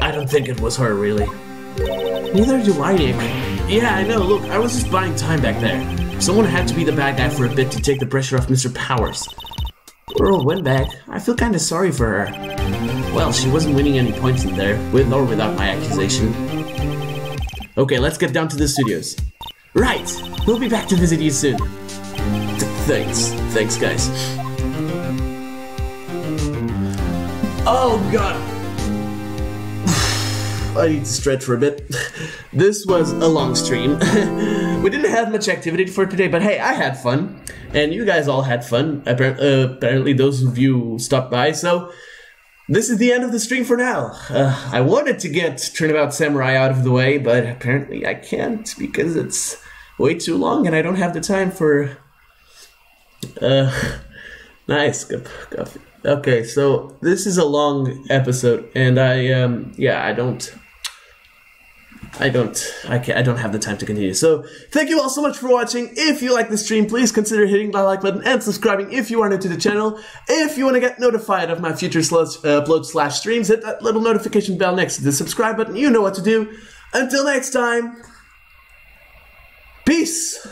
S1: I don't think it was her, really. Neither do I, Nick. Yeah, I know, look, I was just buying time back there. Someone had to be the bad guy for a bit to take the pressure off Mr. Powers. Poor old Windbag. I feel kinda sorry for her. Well, she wasn't winning any points in there, with or without my accusation. Okay, let's get down to the studios. Right! We'll be back to visit you soon. Thanks, guys. Oh god! I need to stretch for a bit. This was a long stream. We didn't have much activity for today, but hey, I had fun. And you guys all had fun. Apparently those of you stopped by, so this is the end of the stream for now. I wanted to get Turnabout Samurai out of the way, but apparently I can't because it's way too long and I don't have the time for... Nice. Coffee. Okay, so this is a long episode, and I don't have the time to continue. So thank you all so much for watching. If you like this stream, please consider hitting the like button and subscribing if you are new to the channel. If you want to get notified of my future uploads / streams, hit that little notification bell next to the subscribe button. You know what to do. Until next time, peace.